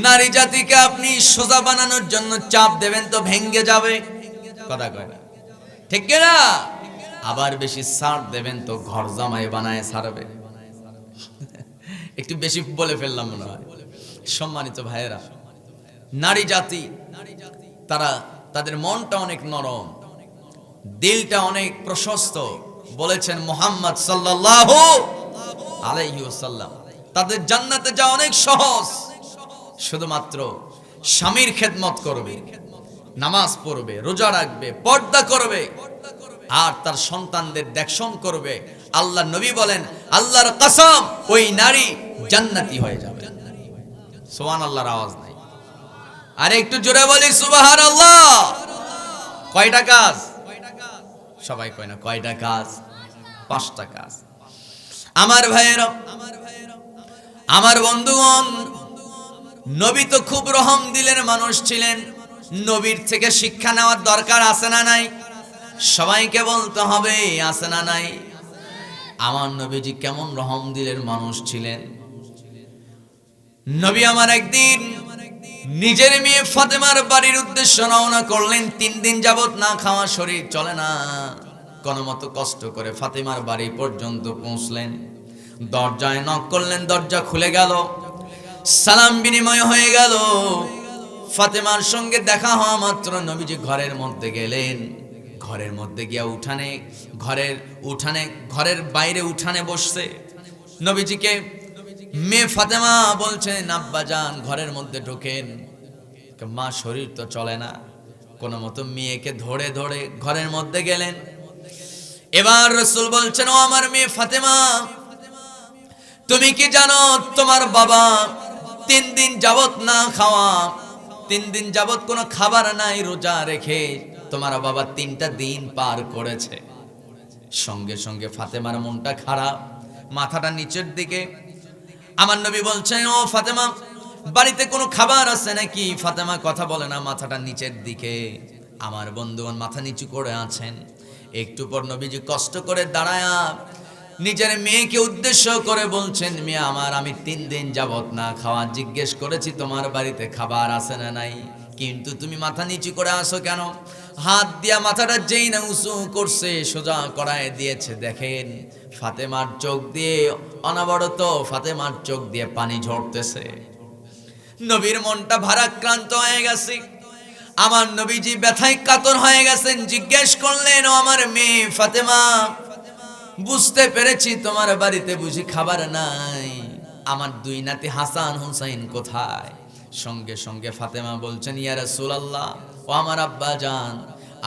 নারী জাতিকে আপনি সোজা বানানোর জন্য চাপ দেবেন তো ভেঙ্গে যাবে। কথা কয় না, ঠিক না? আবার বেশি ছাড় দেবেন তো ঘর জামাই বানায় ছাড়বে। একটু বেশি বলে ফেললাম মনে হয়। সম্মানিত ভাইয়েরা, নারী জাতি তারা তাদের মনটা অনেক নরম, দিলটা অনেক প্রশস্ত। বলেছেন মুহাম্মদ সাল্লাল্লাহু আলাইহি ওয়াসাল্লাম, তাদের জান্নাতে যাওয়া অনেক সহজ। শুধুমাত্র স্বামীর খেদমত করবে, নামাজ পড়বে, রোজা রাখবে, পর্দা করবে, আর তার সন্তানদের দেখশন করবে। আল্লাহ নবী বলেন, আল্লাহর কসম, ওই নারী জান্নাতি হয়ে যাবে। সুবহানাল্লাহর আওয়াজ নাই, আরে একটু জোরে বলি সুবহানাল্লাহ। কয়টা কাজ? সবাই কয় না কয়টা কাজ? 5টা কাজ। আমার ভাইয়েরা, আমার বন্ধুগণ, নবী তো খুব রহম দিলের মানুষ ছিলেন। নবীর থেকে শিক্ষা নেওয়ার দরকার আছে না নাই? সবাইকে বলতে হবে, আছে না নাই? আমার নবীজি কেমন রহম দিলের মানুষ ছিলেন। নবী আমার একদিন নিজের মেয়ে ফাতেমার বাড়ির উদ্দেশ্যে রওনা করলেন। 3 দিন যাবত না খাওয়া, শরীর চলে না, কোনো মতো কষ্ট করে ফাতেমার বাড়ি পর্যন্ত পৌঁছলেন। দরজায় নক করলেন, দরজা খুলে গেল, সালাম বিনিময় হয়ে গেল। ফাতেমার সঙ্গে দেখা হওয়া মাত্র নবীজি ঘরের মধ্যে গেলেন। ঘরের মধ্যে গিয়া ঘরের বাইরে উঠানে বসছে। নবীজিকে মেয়ে ফাতেমা বলছেন, আব্বা যান ঘরের মধ্যে ঢোকেন। মা শরীর তো চলে না, কোনো মতো মেয়েকে ধরে ধরে ঘরের মধ্যে গেলেন। এবার রাসূল বলছেন, ও আমার মেয়ে ফাতেমা, তুমি কি জানো তোমার বাবা 3 দিন যাবত না খাওয়া, 3 দিন যাবত কোনো খাবার নাই, রোজা রেখে তোমার বাবা 3টা দিন পার করেছে। সঙ্গে সঙ্গে ফাতেমার মনটা খারাপ, মাথাটা নিচের দিকে। আমার নবী বলছেন, ও ফাতেমা, বাড়িতে কোনো খাবার আছে নাকি? ফাতেমা কথা বলে না, মাথাটা নিচের দিকে। আমার বন্ধুগণ মাথা নিচু করে আছেন। একটু পর নবীজি কষ্ট করে দাঁড়ায়া নিজের মেয়েকে উদ্দেশ্য করে বলছেন, মেয়ে আমার, আমি 3 দিন যাবত না খাওয়া, জিজ্ঞেস করেছি তোমার বাড়িতে খাবার আছে না নাই, কিন্তু তুমি মাথা নিচু করে আসো কেন? হাত দিয়া মাথাটা যেই না উঁচু করছে, সোজা করায় দিয়েছে। দেখেন ফাতেমার চোখ দিয়ে অনবরত ফাতেমার চোখ দিয়ে পানি ঝরতেছে। নবীর মনটা ভারাক্রান্ত হয়ে গেছে। আমার নবীজি ব্যথায় কাতর হয়ে গেছেন। জিজ্ঞেস করলেন, ও আমার মেয়ে ফাতেমা, বুঝতে পেরেছি তোমার বাড়িতে বুঝি খাবার নাই, আমার 2 নাতি হাসান হুসাইন কোথায়? সঙ্গে সঙ্গে ফাতেমা বলছেন, ইয়া রাসূলুল্লাহ, ও আমার আব্বা জান,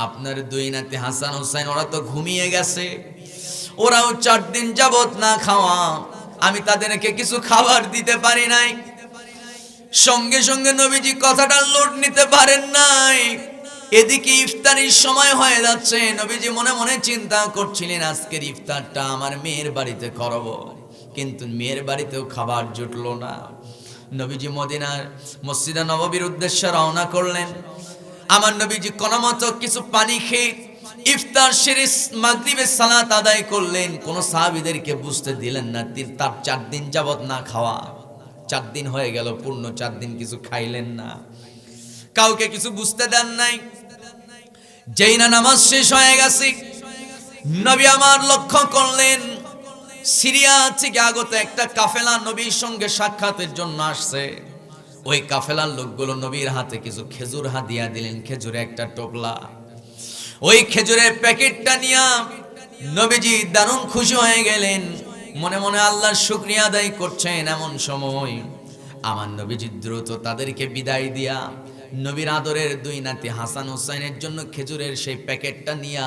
আপনার 2 নাতি হাসান হুসাইন ওরা তো ঘুমিয়ে গেছে, ওরাও 4 দিন যাবত না খাওয়া, আমি তাদেরকে কিছু খাবার দিতে পারি নাই। সঙ্গে সঙ্গে নবীজি কথাটা লোড নিতে পারেন নাই। এদিকে ইফতারির সময় হয়ে যাচ্ছে। নবীজি মনে মনে চিন্তা করছিলেন, আজকের ইফতারটা আমার মেয়ের বাড়িতে করব, কিন্তু মেয়ের বাড়িতেও খাবার জুটলো না। নবীজি মদিনার মসজিদে নববীর উদ্দেশ্যে রওনা করলেন। আমার নবীজি কোনো মতো কিছু পানি খেয়ে ইফতার সেরে মাগরিবের সালাত আদায় করলেন। কোন সাহাবীদেরকে বুঝতে দিলেন না তার 4 দিন যাবত না খাওয়া। 4 দিন হয়ে গেল, পূর্ণ 4 দিন কিছু খাইলেন না, কাউকে কিছু বুঝতে দেন নাই। যেই না নামাজ শেষ হয়ে গেছে, নবী আমার লক্ষ্য করলেন সিরিয়া থেকে আগত একটা কাফেলা নবীর সঙ্গে সাক্ষাতের জন্য আসছে। ওই কাফেলার লোকগুলো নবীর হাতে কিছু খেজুর হাদিয়া দিলেন, খেজুরে একটা টোপলা। ওই খেজুরের প্যাকেটটা নিয়ে নবীজি দারুণ খুশি হয়ে গেলেন, মনে মনে আল্লাহর শুকরিয়া আদায় করছেন। এমন সময় আমার নবীজি দ্রুত তাদেরকে বিদায় দিয়া নবীর আদরের 2 নাতি হাসান হুসাইনের জন্য খেজুরের সেই প্যাকেটটা নিয়ে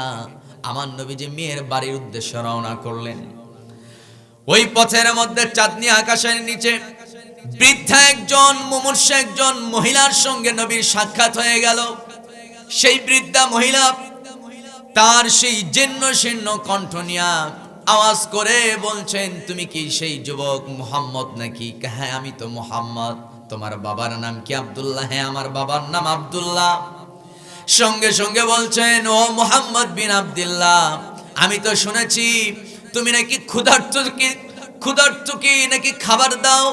আমার নবীজি মেয়ের বাড়ির উদ্দেশ্যে রওনা করলেন। ওই পথের মধ্যে চাঁদনি আকাশের নিচে বৃদ্ধা একজন মুমূর্ষু একজন মহিলার সঙ্গে নবীর সাক্ষাৎ হয়ে গেল। সেই বৃদ্ধা মহিলা তার সেই জীর্ণ শীর্ণ কণ্ঠ নিয়ে আওয়াজ করে বলছেন, তুমি কি সেই যুবক মুহাম্মদ নাকি? হ্যাঁ আমি তো মুহাম্মদ। তোমার বাবার নাম কি? আব্দুল্লাহ। হ্যাঁ আমার বাবার নাম আব্দুল্লাহ। সঙ্গে সঙ্গে বলছেন, ও মুহাম্মদ বিন আব্দুল্লাহ, আমি তো শুনেছি তুমি নাকি ক্ষুধার্তকে নাকি খাবার দাও,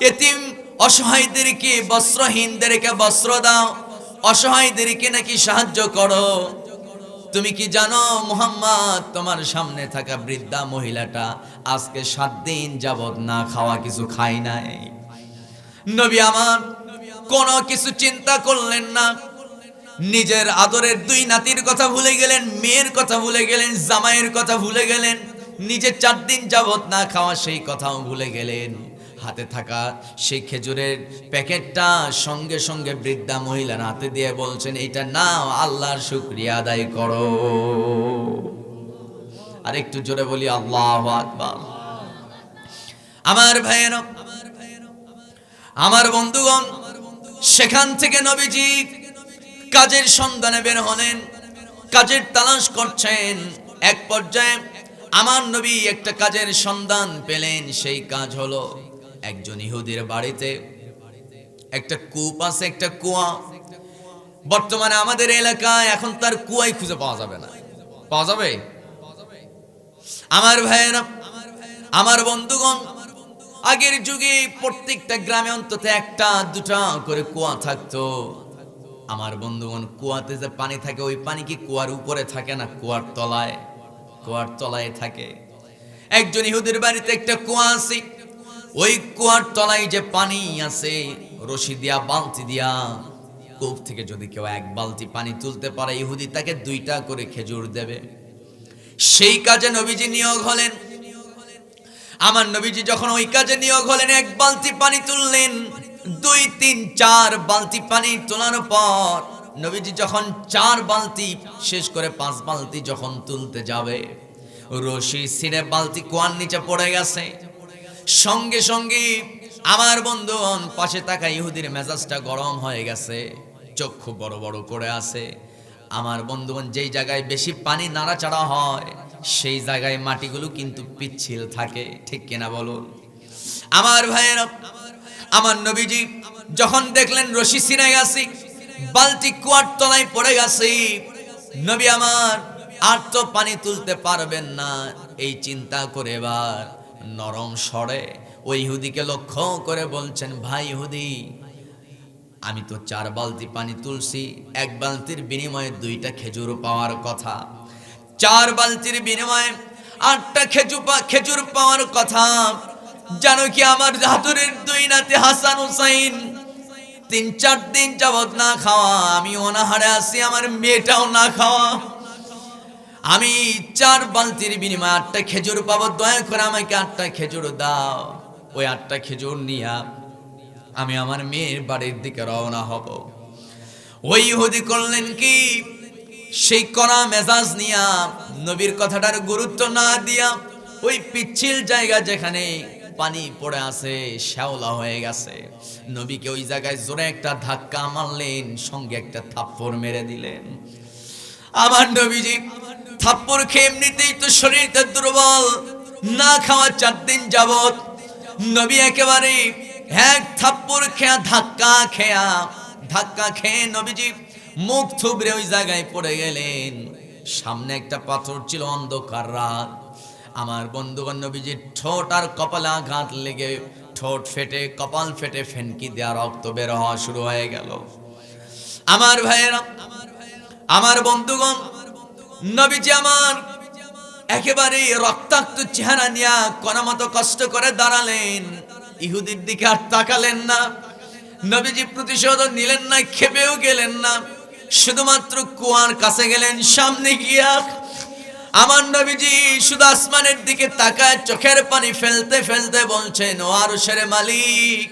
এতিম অসহায়দেরকে, বস্ত্রহীনদেরকে বস্ত্র দাও, অসহায়দেরকে নাকি সাহায্য করো। তুমি কি জানো মুহাম্মদ, তোমার সামনে থাকা বৃদ্ধা মহিলাটা আজকে 7 দিন যাবত না খাওয়া কিছু খায় নাই। নবী আমার কোনো কিছু চিন্তা করলেন না, নিজের আদরের দুই নাতির কথা ভুলে গেলেন, মেয়ের কথা ভুলে গেলেন, জামাইয়ের কথা ভুলে গেলেন, নিজে 4 দিন যাবত না খাওয়া সেই কথাও ভুলে গেলেন। হাতে থাকা সেই খেজুরের প্যাকেটটা সঙ্গে সঙ্গে বৃদ্ধা মহিলার হাতে দিয়ে বলছেন, এইটা নাও, আল্লাহর শুকরিয়া আদায় করো। আর একটু জোরে বলি আল্লাহু আকবার। আমার ভাইয়েরা, আমার বন্ধুগণ, সেখান থেকে নবীজি কাজের সন্ধানে বের হলেন, কাজের তালাশ করছেন। এক পর্যায়ে আমার নবী একটা কাজের সন্ধান পেলেন। সেই কাজ হলো, একজন ইহুদির বাড়িতে একটা কূপ আছে, একটা কুয়া। বর্তমানে আমাদের এলাকায় এখন তার কুয়াই খুঁজে পাওয়া যাবে না। পাওয়া যাবে? আমার ভাইয়েরা, আমার বন্ধুগণ, আগের যুগে প্রত্যেকটা গ্রামে অন্তত 1-2টা করে কুয়া থাকতো। আমার বন্ধুগণ, কুয়াতে যে পানি থাকে, ওই পানি কি কুয়ার উপরে থাকে না কুয়ার তলায়? কুয়ার তলায় থাকে। একজন ইহুদির বাড়িতে একটা কুয়া আছে। ওই কুয়ার তলায় যে পানি আছে, রশি দিয়া, বালতি দিয়া কূপ থেকে যদি কেউ 1 বালতি পানি তুলতে পারে, ইহুদি তাকে 2টা করে খেজুর দেবে। সেই কাজে নবীজি নিয়োগ হলেন। আমার নবীজি যখন ওই কাজে নিয়োগ হলেন, 1 বালতি পানি তুললেন। 2, 3, 4 বালতি পানি তোলার পর নবীজি যখন 4 বালতি শেষ করে 5 বালতি যখন তুলতে যাবে, রশি ছিঁড়ে বালতি কুয়ার নিচে পড়ে গেছে। সঙ্গে সঙ্গে আমার বন্ধুগণ, পাশে থাকা ইহুদির মেজাজটা গরম হয়ে গেছে, চক্ষু বড় বড় করে আছে। আমার বন্ধুগণ, যেই জায়গায় বেশি পানি নাড়াচাড়া হয় সেই জায়গায় মাটিগুলো কিন্তু পিচ্ছিল থাকে, ঠিক কিনা বলুন? আমার ভাইয়েরা, আমার নবীজি যখন দেখলেন রশি ছিঁড়ে গেছে, বালতি কুয়ার তলায় পড়ে গেছে, নবী আমার আর তো পানি তুলতে পারবেন না, এই চিন্তা করে এবার নরম স্বরে ওই ইহুদিকে লক্ষ্য করে বলছেন, ভাই ইহুদি, আমি তো 4 বালতি পানি তুলছি, 1 বালতির বিনিময়ে 2টা খেজুর পাওয়ার কথা, 4 বালতির বিনিময়ে 8টা খেজুর পাওয়ার কথা। জানো কি, আমার হাতুরের 2 নাতি হাসান হুসাইন 3-4 দিন যাবত না খাওয়া, আমি অনাহারে আছি, আমার মেয়েটাও না খাওয়া। আমি 4 বালতির বিনিময়ে 8টা খেজুর পাবো, দয়া করে আমাকে 8টা খেজুর দাও। ওই 8টা খেজুর নিয়ে আমি আমার মেয়ের বাড়ির দিকে রওনা হব। ওই ইহুদি করলেন কি, সেই কড়া মেজাজ নিয়া নবীর কথাটার গুরুত্ব না দিয়া ওই পিচ্ছিল জায়গা যেখানে পানি পড়ে আছে, শ্যাওলা হয়ে গেছে, নবীকে ওই জায়গায় জোরে একটা ধাক্কা মারলেন, সঙ্গে একটা থাপ্পড় মেরে দিলেন। আমার নবীজি থাপ্পড় খেয়ে এমনিতেই তো শরীরটা দুর্বল, না খাওয়া 4 দিন যাবত, নবী একেবারে 1 থাপ্পড় খেয়া ধাক্কা খেয়ে নবীজি মুখ থুবড়ে ওই জায়গায় পড়ে গেলেন। সামনে একটা পাথর ছিল, অন্ধকার রাত। আমার বন্ধুগণ, নবীজির ঠোঁট আর কপালে আঘাত লেগে ঠোঁট ফেটে, কপাল ফেটে ফেনকি দেওয়া রক্ত বের হওয়া শুরু হয়ে গেল। আমার ভাইয়েরা, আমার বন্ধুগণ, নবীজি আমার একেবারে রক্তাক্ত চেহারা নিয়ে কোনো মতো কষ্ট করে দাঁড়ালেন, ইহুদির দিকে আর তাকালেন না। নবীজি প্রতিশোধ নিলেন না, খেপেও গেলেন না, শুধুমাত্র কুয়ার কাছে গেলেন। সামনে গিয়া আমার নবীজি শুধু আসমানের দিকে তাকায় চোখের পানি ফেলতে ফেলতে বলছেন, ও আরশের মালিক,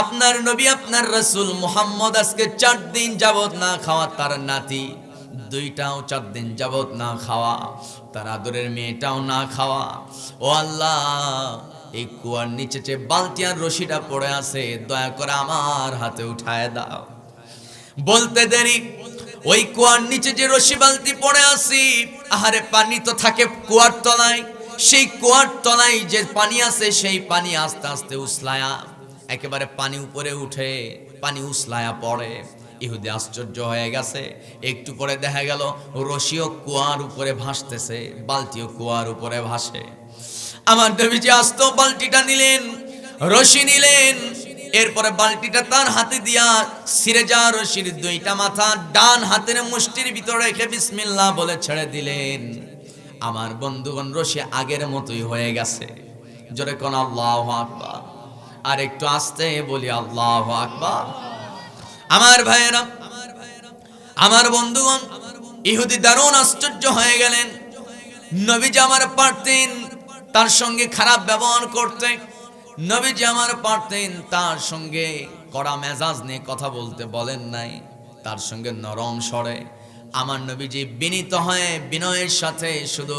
আপনার নবী, আপনার রাসূল মুহাম্মদ আজকে 4 দিন যাবত না খাওয়া, তার নাতি 2টাও 4 দিন যাবত না খাওয়া, তার আদরের মেয়েটাও না খাওয়া। ও আল্লাহ, এই কুয়ার নিচে যে বালতি আর রশিটা পড়ে আছে, দয়া করে আমার হাতে উঠায় দাও। বলতে দেরি, ওই কুয়ার নিচে যে রশি বালতি পড়ে আছে, আহারে পানি তো থাকে কুয়ার তলায়, সেই কুয়ার তলায় যে পানি আছে, সেই পানি আস্তে আস্তে উছলায়া একেবারে পানি উপরে উঠে, পানি উছলায়া পড়ে। ইহুদি আশ্চর্য হয়ে গেছে। একটু পরে দেখা গেল রশিও কুয়ার উপরে ভাসতেছে, বালতিও কুয়ার উপরে ভাসে। আমার নবীজি আস্ত বালতিটা নিলেন, রশি নিলেন, এরপরে বালতিটা তার হাতে দিয়া ছিঁড়ে যাওয়া রশির 2টা মাথা ডান হাতের মুষ্টির ভিতরে রেখে বিসমিল্লাহ বলে ছেড়ে দিলেন। আমার বন্ধুগণ, রশি আগের মতোই হয়ে গেছে। জোরে কোন আল্লাহু আকবার। আর একটু আস্তে বলি আল্লাহু আকবার। আমার ভাইয়েরা, আমার বন্ধুগণ, ইহুদি দারুণ আশ্চর্য হয়ে গেলেন। নবীজি আমার পারতেন তার সঙ্গে খারাপ ব্যবহার করতে, নবীজি আমার পারতেন তার সঙ্গে কড়া মেজাজ নিয়ে কথা বলতে, বলেন নাই তার সঙ্গে নরম স্বরে। আমার নবীজি বিনীত হয়ে বিনয়ের সাথে শুধু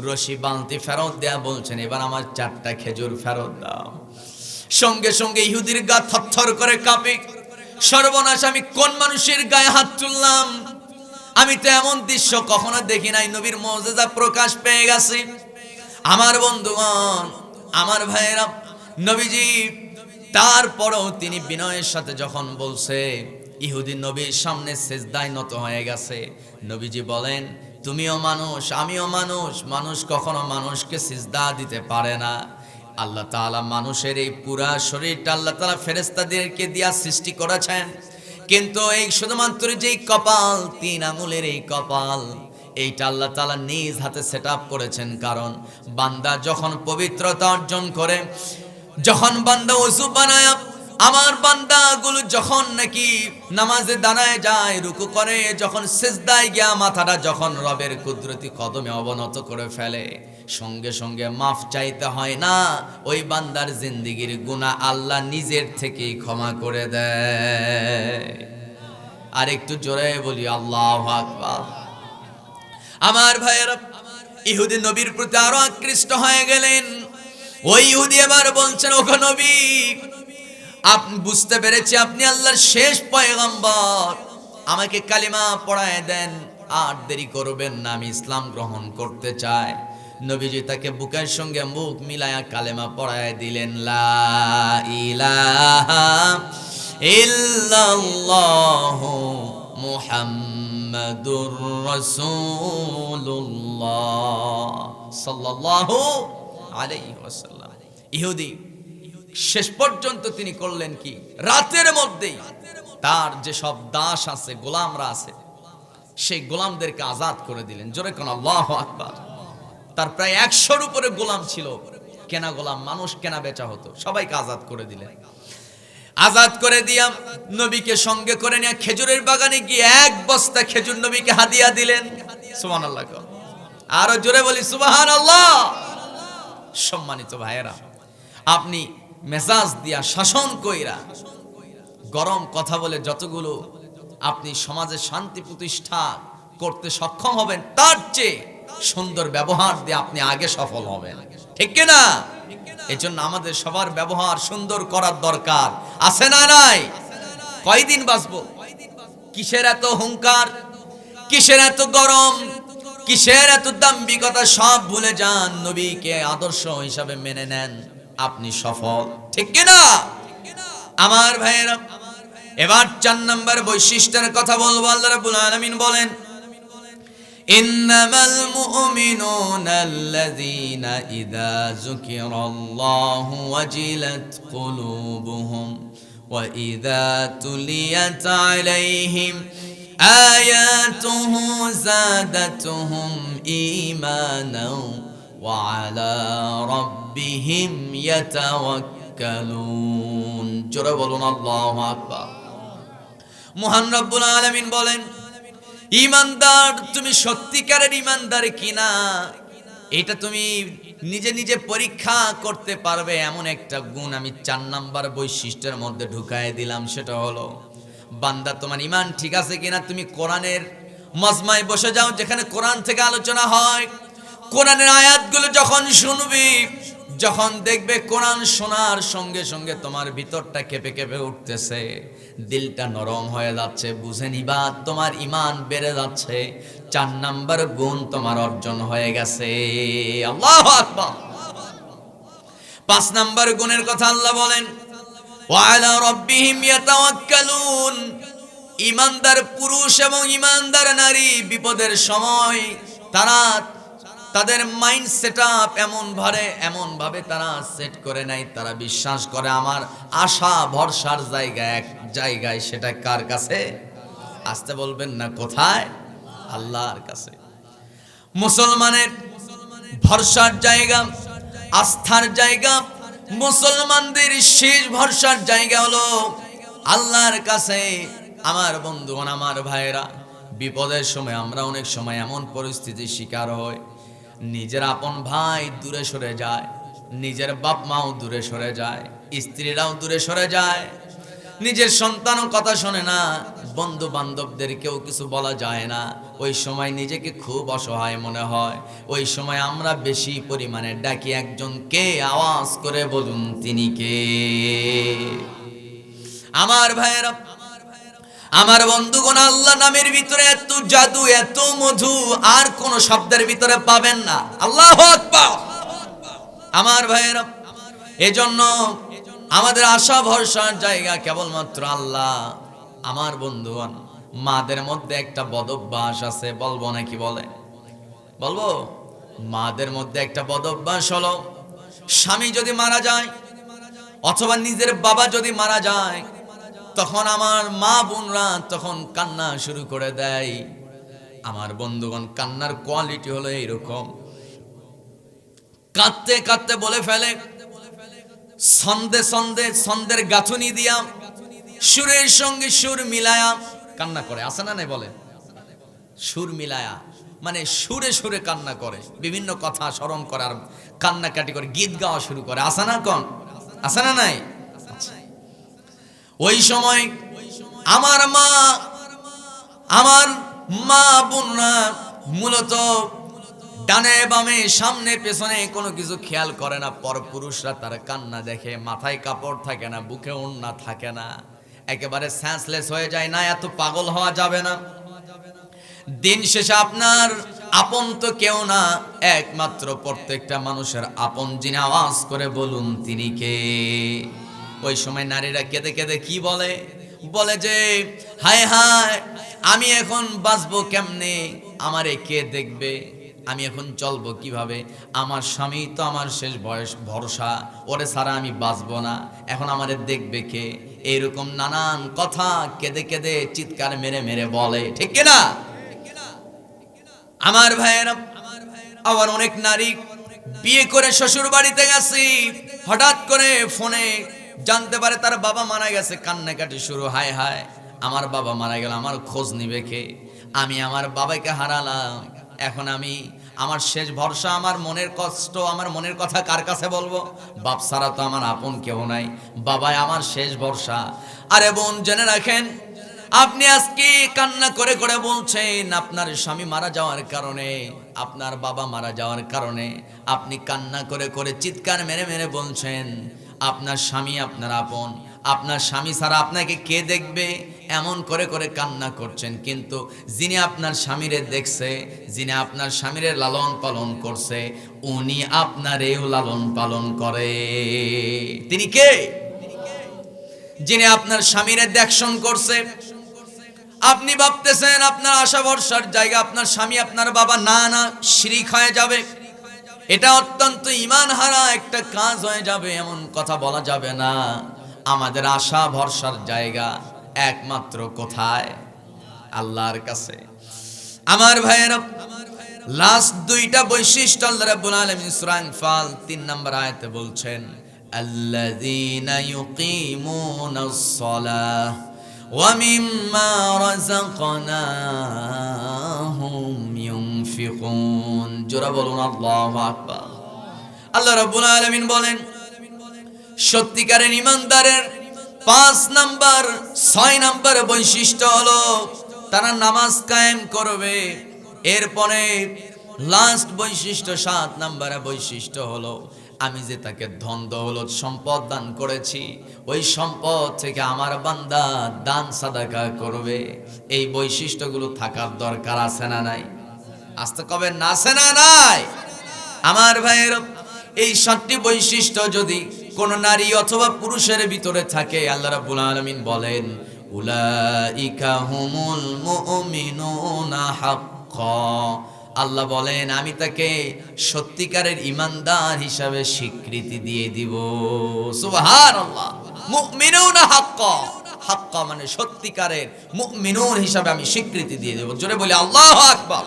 রশি বালতি ফেরত দেয়া বলছেন, এবার আমার 4টা খেজুর ফেরত দাও। সঙ্গে সঙ্গে ইহুদির গা থরথর করে কাঁপে। সর্বনাশ, আমি কোন মানুষের গায়ে হাত তুললাম? আমি তো এমন দৃশ্য কখনো দেখি নাই। নবীর মুজিজা প্রকাশ পেয়ে গেছে। আমার বন্ধুগণ, আমার ভাইয়েরা, নবীজি তারপরও তিনি বিনয়ের সাথে যখন বলছে, ইহুদি নবীর সামনে সিজদায় নত হয়ে গেছে। নবীজি বলেন, তুমিও মানুষ, আমিও মানুষ, মানুষ কখনো মানুষকে সিজদা দিতে পারে না। আল্লাহ তাআলা মানুষের এই পুরা শরীরটা আল্লাহ তাআলা ফেরেশতাদেরকে দিয়া সৃষ্টি করেছেন, কিন্তু এই শুধুমাত্র যেই কপাল, 3 আঙ্গুলের এই কপাল, এইটা আল্লাহ তাআলা নিজ হাতে সেট আপ করেছেন। কারণ বান্দা যখন পবিত্রতা অর্জন করে, যখন বান্দা ওযু বানায়, আমার বান্দাগুলো যখন নাকি নামাজে দাঁড়ায় যায়, রুকু করে, যখন সিজদায় গিয়া মাথাটা যখন রবের কুদরতি কদমে অবনত করে ফেলে, সঙ্গে সঙ্গে মাফ চাইতে হয় না। ওই বান্দার জিন্দেগির গুনাহ আল্লাহ নিজের থেকেই ক্ষমা করে দেয়। আর একটু জোরে বলি আল্লাহু আকবার। আমার ভাইয়েরা, ইহুদি নবীর প্রতি আরো আকৃষ্ট হয়ে গেলেন। ওই ইহুদি এবার বলছেন, ওগো নবী, আপনি বুঝতে পেরেছি আপনি আল্লাহর শেষ পয়গম্বর, আমাকে কালিমা পড়ায় দেন, আর দেরি করবেন না, আমি ইসলাম গ্রহণ করতে চাই। নবীজি তাকে বুকের সঙ্গে মুখ মিলায়া কালেমা পড়ায় দিলেন, লা ইলাহা ইল্লাল্লাহু মুহাম্মাদুর রাসূলুল্লাহ সাল্লাল্লাহু আলাইহি ওয়াসাল্লাম। ইহুদি শেষ পর্যন্ত তিনি করলেন কি, রাতের মধ্যেই তার যে সব দাস আছে, গোলামরা আছে, সেই গোলামদেরকে আজাদ করে দিলেন। জোরে কোন আল্লাহু আকবার। তার প্রায় 100-র উপরে গোলাম ছিল, কেনা গোলাম, মানুষ কেনা বেচা হতো, সবাইকে আজাদ করে দিলেন। আজাদ করে দিয়া নবীকে সঙ্গে করে নিয়ে খেজুরের বাগানে গিয়ে 1 বস্তা খেজুর নবীকে হাদিয়া দিলেন। সুবহানাল্লাহ, আরো জোরে বলি সুবহানাল্লাহ। সম্মানিত ভাইয়েরা, আপনি মেজাজ দিয়া শাসন কইরা গরম কথা বলে যতগুলো আপনি সমাজে শান্তি প্রতিষ্ঠা করতে সক্ষম হবেন, তার চেয়ে সুন্দর ব্যবহার দিয়ে আপনি আগে সফল হবেন, ঠিক কি না? এজন্য আমাদের সবার ব্যবহার সুন্দর করার দরকার আছে না নাই? কয়দিন বাঁচবো? কিসের এত হুঙ্কার, কিসের এত গরম, কিসের এত দাম্ভিকতা? সব ভুলে যান, নবীকে আদর্শ হিসাবে মেনে নেন, আপনি সফল, ঠিক কি না? আমার ভাইয়েরা, এবার 4 নম্বর বৈশিষ্ট্যের কথা বলবো। আল্লাহ রাব্বুল আলামিন বলেন, ইন্নামাল মুমিনুনা আল্লাযীনা ইযা যুকিরাল্লাহু ওয়াজিলাত কুলুবুহুম ওয়া ইযা তুলিয়াত আলাইহিম আয়াতুহু যাদাতুহুম ঈমানাও ওয়া আলা রাব্বিহিম ইয়াতাওয়াক্কালুন। জোরে বলুন আল্লাহু আকবার। মহান রব্বুল আলামিন বলেন, ঈমানদার, তুমি সত্যিকারের ঈমানদার কিনা এটা তুমি নিজে নিজে পরীক্ষা করতে পারবে। এমন একটা গুণ আমি 4 নাম্বার বৈশিষ্ট্যের মধ্যে ঢুকায় দিলাম। সেটা হলো, বান্দা তোমার ঈমান ঠিক আছে কিনা। তুমি কোরআনের মাজমায় বসে যাও, যেখানে কোরআন থেকে আলোচনা হয়, কোরআনের আয়াতগুলো যখন শুনবি, যখন দেখবে কোরআন শোনার সঙ্গে সঙ্গে তোমার ভিতরটা কেঁপে কেঁপে উঠতেছে, দিলটা নরম হয়ে যাচ্ছে, বুঝে নিবা তোমার ঈমান বেড়ে যাচ্ছে। 4 নাম্বার গুণ তোমার অর্জন হয়ে গেছে। আল্লাহু আকবার। 5 নাম্বার গুণের কথা আল্লাহ বলেন, ওয়া আলা রাব্বিহিম ইয়াতাওয়াক্কালুন। ঈমানদার পুরুষ এবং ঈমানদার নারী বিপদের সময় তারা তাদের মাইন্ড সেটআপ এমন ভাবে তারা সেট করে নাই, তারা বিশ্বাস করে আমার আশা ভরসার জায়গা এক জায়গায়, সেটা কার কাছে? আসতে বলবেন না, কোথায়? আল্লাহর কাছে। মুসলমানের ভরসার জায়গা, আস্থার জায়গা, মুসলমানদের শেষ ভরসার জায়গা হলো আল্লাহর কাছে। আমার বন্ধুগণ, আমার ভাইয়েরা, বিপদের সময় আমরা অনেক সময় এমন পরিস্থিতির শিকার হই, নিজের আপন ভাই দূরে সরে যায়, নিজের বাপ মাও দূরে সরে যায়, স্ত্রীরাও দূরে সরে যায়, নিজের সন্তানও কথা শোনে না, বন্ধু বান্ধবদের কেউ কিছু বলা যায় না। ওই সময় নিজেকে খুব অসহায় মনে হয়। ওই সময় আমরা বেশি পরিমাণে ডাকি একজনকে, আওয়াজ করে বলুন তিনি কে? আমার ভাইয়েরা, আমার বন্ধুগণ, আল্লাহ নামের ভিতরে এত জাদু, এত মধু আর কোন শব্দের ভিতরে পাবেন না। আল্লাহু আকবার। আমার ভাইয়েরা, এজন্য আমাদের আশা ভরসার জায়গা কেবলমাত্র আল্লাহ। আমার বন্ধুগণ, মাদের মধ্যে একটা বদভ্যাস আছে, বলবো নাকি? বলবো? মাদের মধ্যে একটা বদভ্যাস হলো, স্বামী যদি মারা যায় অথবা নিজের বাবা যদি মারা যায়, তখন আমার মা বোনরা তখন কান্না শুরু করে দেয়। আমার বন্ধুগণ, কান্নার কোয়ালিটি হলো এইরকম, কাঁদতে কাঁদতে বলে ফেলে, ছন্দের গাঁথুনি দিয়া সুরের সঙ্গে সুর মিলায়া কান্না করে। আছে না নাই? বলে সুর মিলায়া, মানে সুরে সুরে কান্না করে, বিভিন্ন কথা স্মরণ করে আর কান্নাকাটি করে, গীত গাওয়া শুরু করে। আছে না? আছে না নাই? ওই সময় আমার মা বোনরা মূলত ডানে বামে সামনে পেছনে কোনো কিছু খেয়াল করে না। পরপুরুষরা তার কান্না দেখে, মাথায় কাপড় থাকে না, বুকে ওড়না থাকে না, একেবারে সেন্সলেস হয়ে যায়। না, এত পাগল হওয়া যাবে না। দিন শেষে আপনার আপন তো কেউ না, একমাত্র প্রত্যেকটা মানুষের আপন যিনি, আওয়াজ করে বলুন তিনি কে? ওই সময় নারীরা কেঁদে কেঁদে কি বলে যে হায় হায়, আমি এখন বাঁচবো কেমনে? আমারে কে দেখবে? আমি এখন চলবো কিভাবে? আমার স্বামী তো আমার শেষ ভরসা, ওরে ছাড়া আমি বাঁচবো না, এখন আমারে দেখবে কে? এইরকম নানান কথা কেঁদে কেঁদে চিৎকার মেরে মেরে বলে, ঠিক কিনা? আমার ভাইয়েরা, আবার অনেক নারী বিয়ে করে শ্বশুর বাড়িতে গেছে, হঠাৎ করে ফোনে জানতে পারে তার বাবা মারা গেছে, কান্নাকাটি শুরু। হায় হায়, আমার বাবা মারা গেল, আমার খোঁজ নিবে কে? আমি আমার বাবাকে হারালাম, এখন আমি আমার শেষ ভরসা, আমার মনের কষ্ট, আমার মনের কথা কার কাছে বলবো? বাপ ছাড়া তো আমার আপন কেউ নাই, বাবাই আমার শেষ ভরসা। আরে বোন, জেনে রাখেন, আপনি আজকে কান্না করে করে বলছেন আপনার স্বামী মারা যাওয়ার কারণে, আপনার বাবা মারা যাওয়ার কারণে আপনি কান্না করে করে চিৎকার মেরে মেরে বলছেন আপনার স্বামী আপনার আপন, আপনার স্বামী ছাড়া আপনাকে কে দেখবে? এমন করে করে কান্না করছেন। কিন্তু যিনি আপনার স্বামীরে দেখছে, যিনি আপনার স্বামীরে লালন পালন করছে, উনি আপনারেও লালন পালন করে। তিনি কে? যিনি আপনার স্বামীরে দেখশন করছে। আপনি ভাবতেছেন আপনার আশা ভরসার জায়গা আপনার স্বামী, আপনার বাবা। না না, শিরিক হয়ে যাবে, এটা অত্যন্ত ঈমান হারা একটা কাজ হয়ে যাবে, এমন কথা বলা যাবে না। আমাদের আশা ভরসার জায়গা একমাত্র কোথায়? আল্লাহর কাছে। আমার ভাইয়েরা, লাস্ট দুইটা বৈশিষ্ট্য আল্লাহ রাব্বুল আলামিন সূরা আনফাল 3 নম্বর আয়াতে বলছেন, আল্লাযীনা ইউকিমুনাস সালাহ ওয়া মিম্মা রাযাকনাহুম ইউনফিকুন। জোরা বলুন আল্লাহু আকবার। আল্লাহ রাব্বুল আলামিন বলেন, সত্যিকারের ঈমানদারের 5 নাম্বার 6 নাম্বার বৈশিষ্ট্য হলো তারা নামাজ কায়েম করবে। এরপরে লাস্ট বৈশিষ্ট্য 7 নাম্বার বৈশিষ্ট্য হলো আমি যে তাকে ধন দৌলত সম্পদ দান করেছি, ওই সম্পদ থেকে আমার বান্দা দান সাদাকা করবে। এই বৈশিষ্ট্যগুলো থাকার দরকার আছে না নাই? আস্তে কবে না, আছে না নাই? আমার ভাইয়ের, এই 7টি বৈশিষ্ট্য যদি কোন নারী অথবা পুরুষের ভিতরে থাকে, আল্লাহ রাব্বুল আলামিন বলেন, উলাইকা হুমুল মুমিনুনা হাক্কা। আল্লাহ বলেন, আমি তাকে সত্যিকারের ঈমানদার হিসাবে স্বীকৃতি দিয়ে দিব। সুবহানাল্লাহ। মুমিনুনা হাক্কা, হাক্কা মানে সত্যিকারের, মুমিনুন হিসাবে আমি স্বীকৃতি দিয়ে দেব। জোরে বলি আল্লাহু আকবার।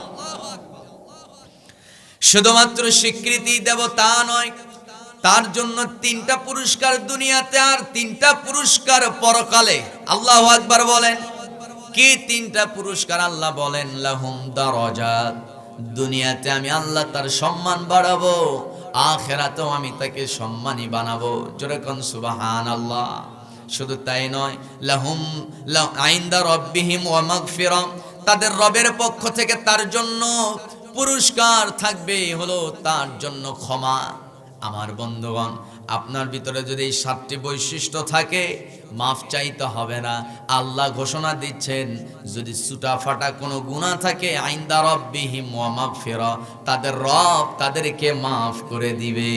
শুধুমাত্র স্বীকৃতি দেব তা নয়, তার জন্য 3টা পুরস্কার দুনিয়াতে আর 3টা পুরস্কার পরকালে। আল্লাহু আকবার বলেন। কি 3টা পুরস্কার? আল্লাহ বলেন লাহুম দারাজাত, দুনিয়াতে আমি আল্লাহ তার সম্মান বাড়াবো, আখিরাতেও আমি তাকে সম্মানী বানাবো। জোরে কোন সুবহানাল্লাহ। শুধু তাই নয়, লাহুম আইনদা রব্বিহিম ওয়া মাগফিরা, তাদের রবের পক্ষ থেকে তার জন্য পুরস্কার থাকবে, হলো তার জন্য ক্ষমা। আমার বন্ধুগণ, আপনার ভিতরে যদি এই 7টি বৈশিষ্ট্য থাকে, মাফ চাইতে হবে না। আল্লাহ ঘোষণা দিচ্ছেন, যদি ছুটা ফাটা কোনো গুনাহ থাকে, আইনদা রব্বিহিম ওয়া মাগফিরা, তাদের রব তাদেরকে মাফ করে দিবে।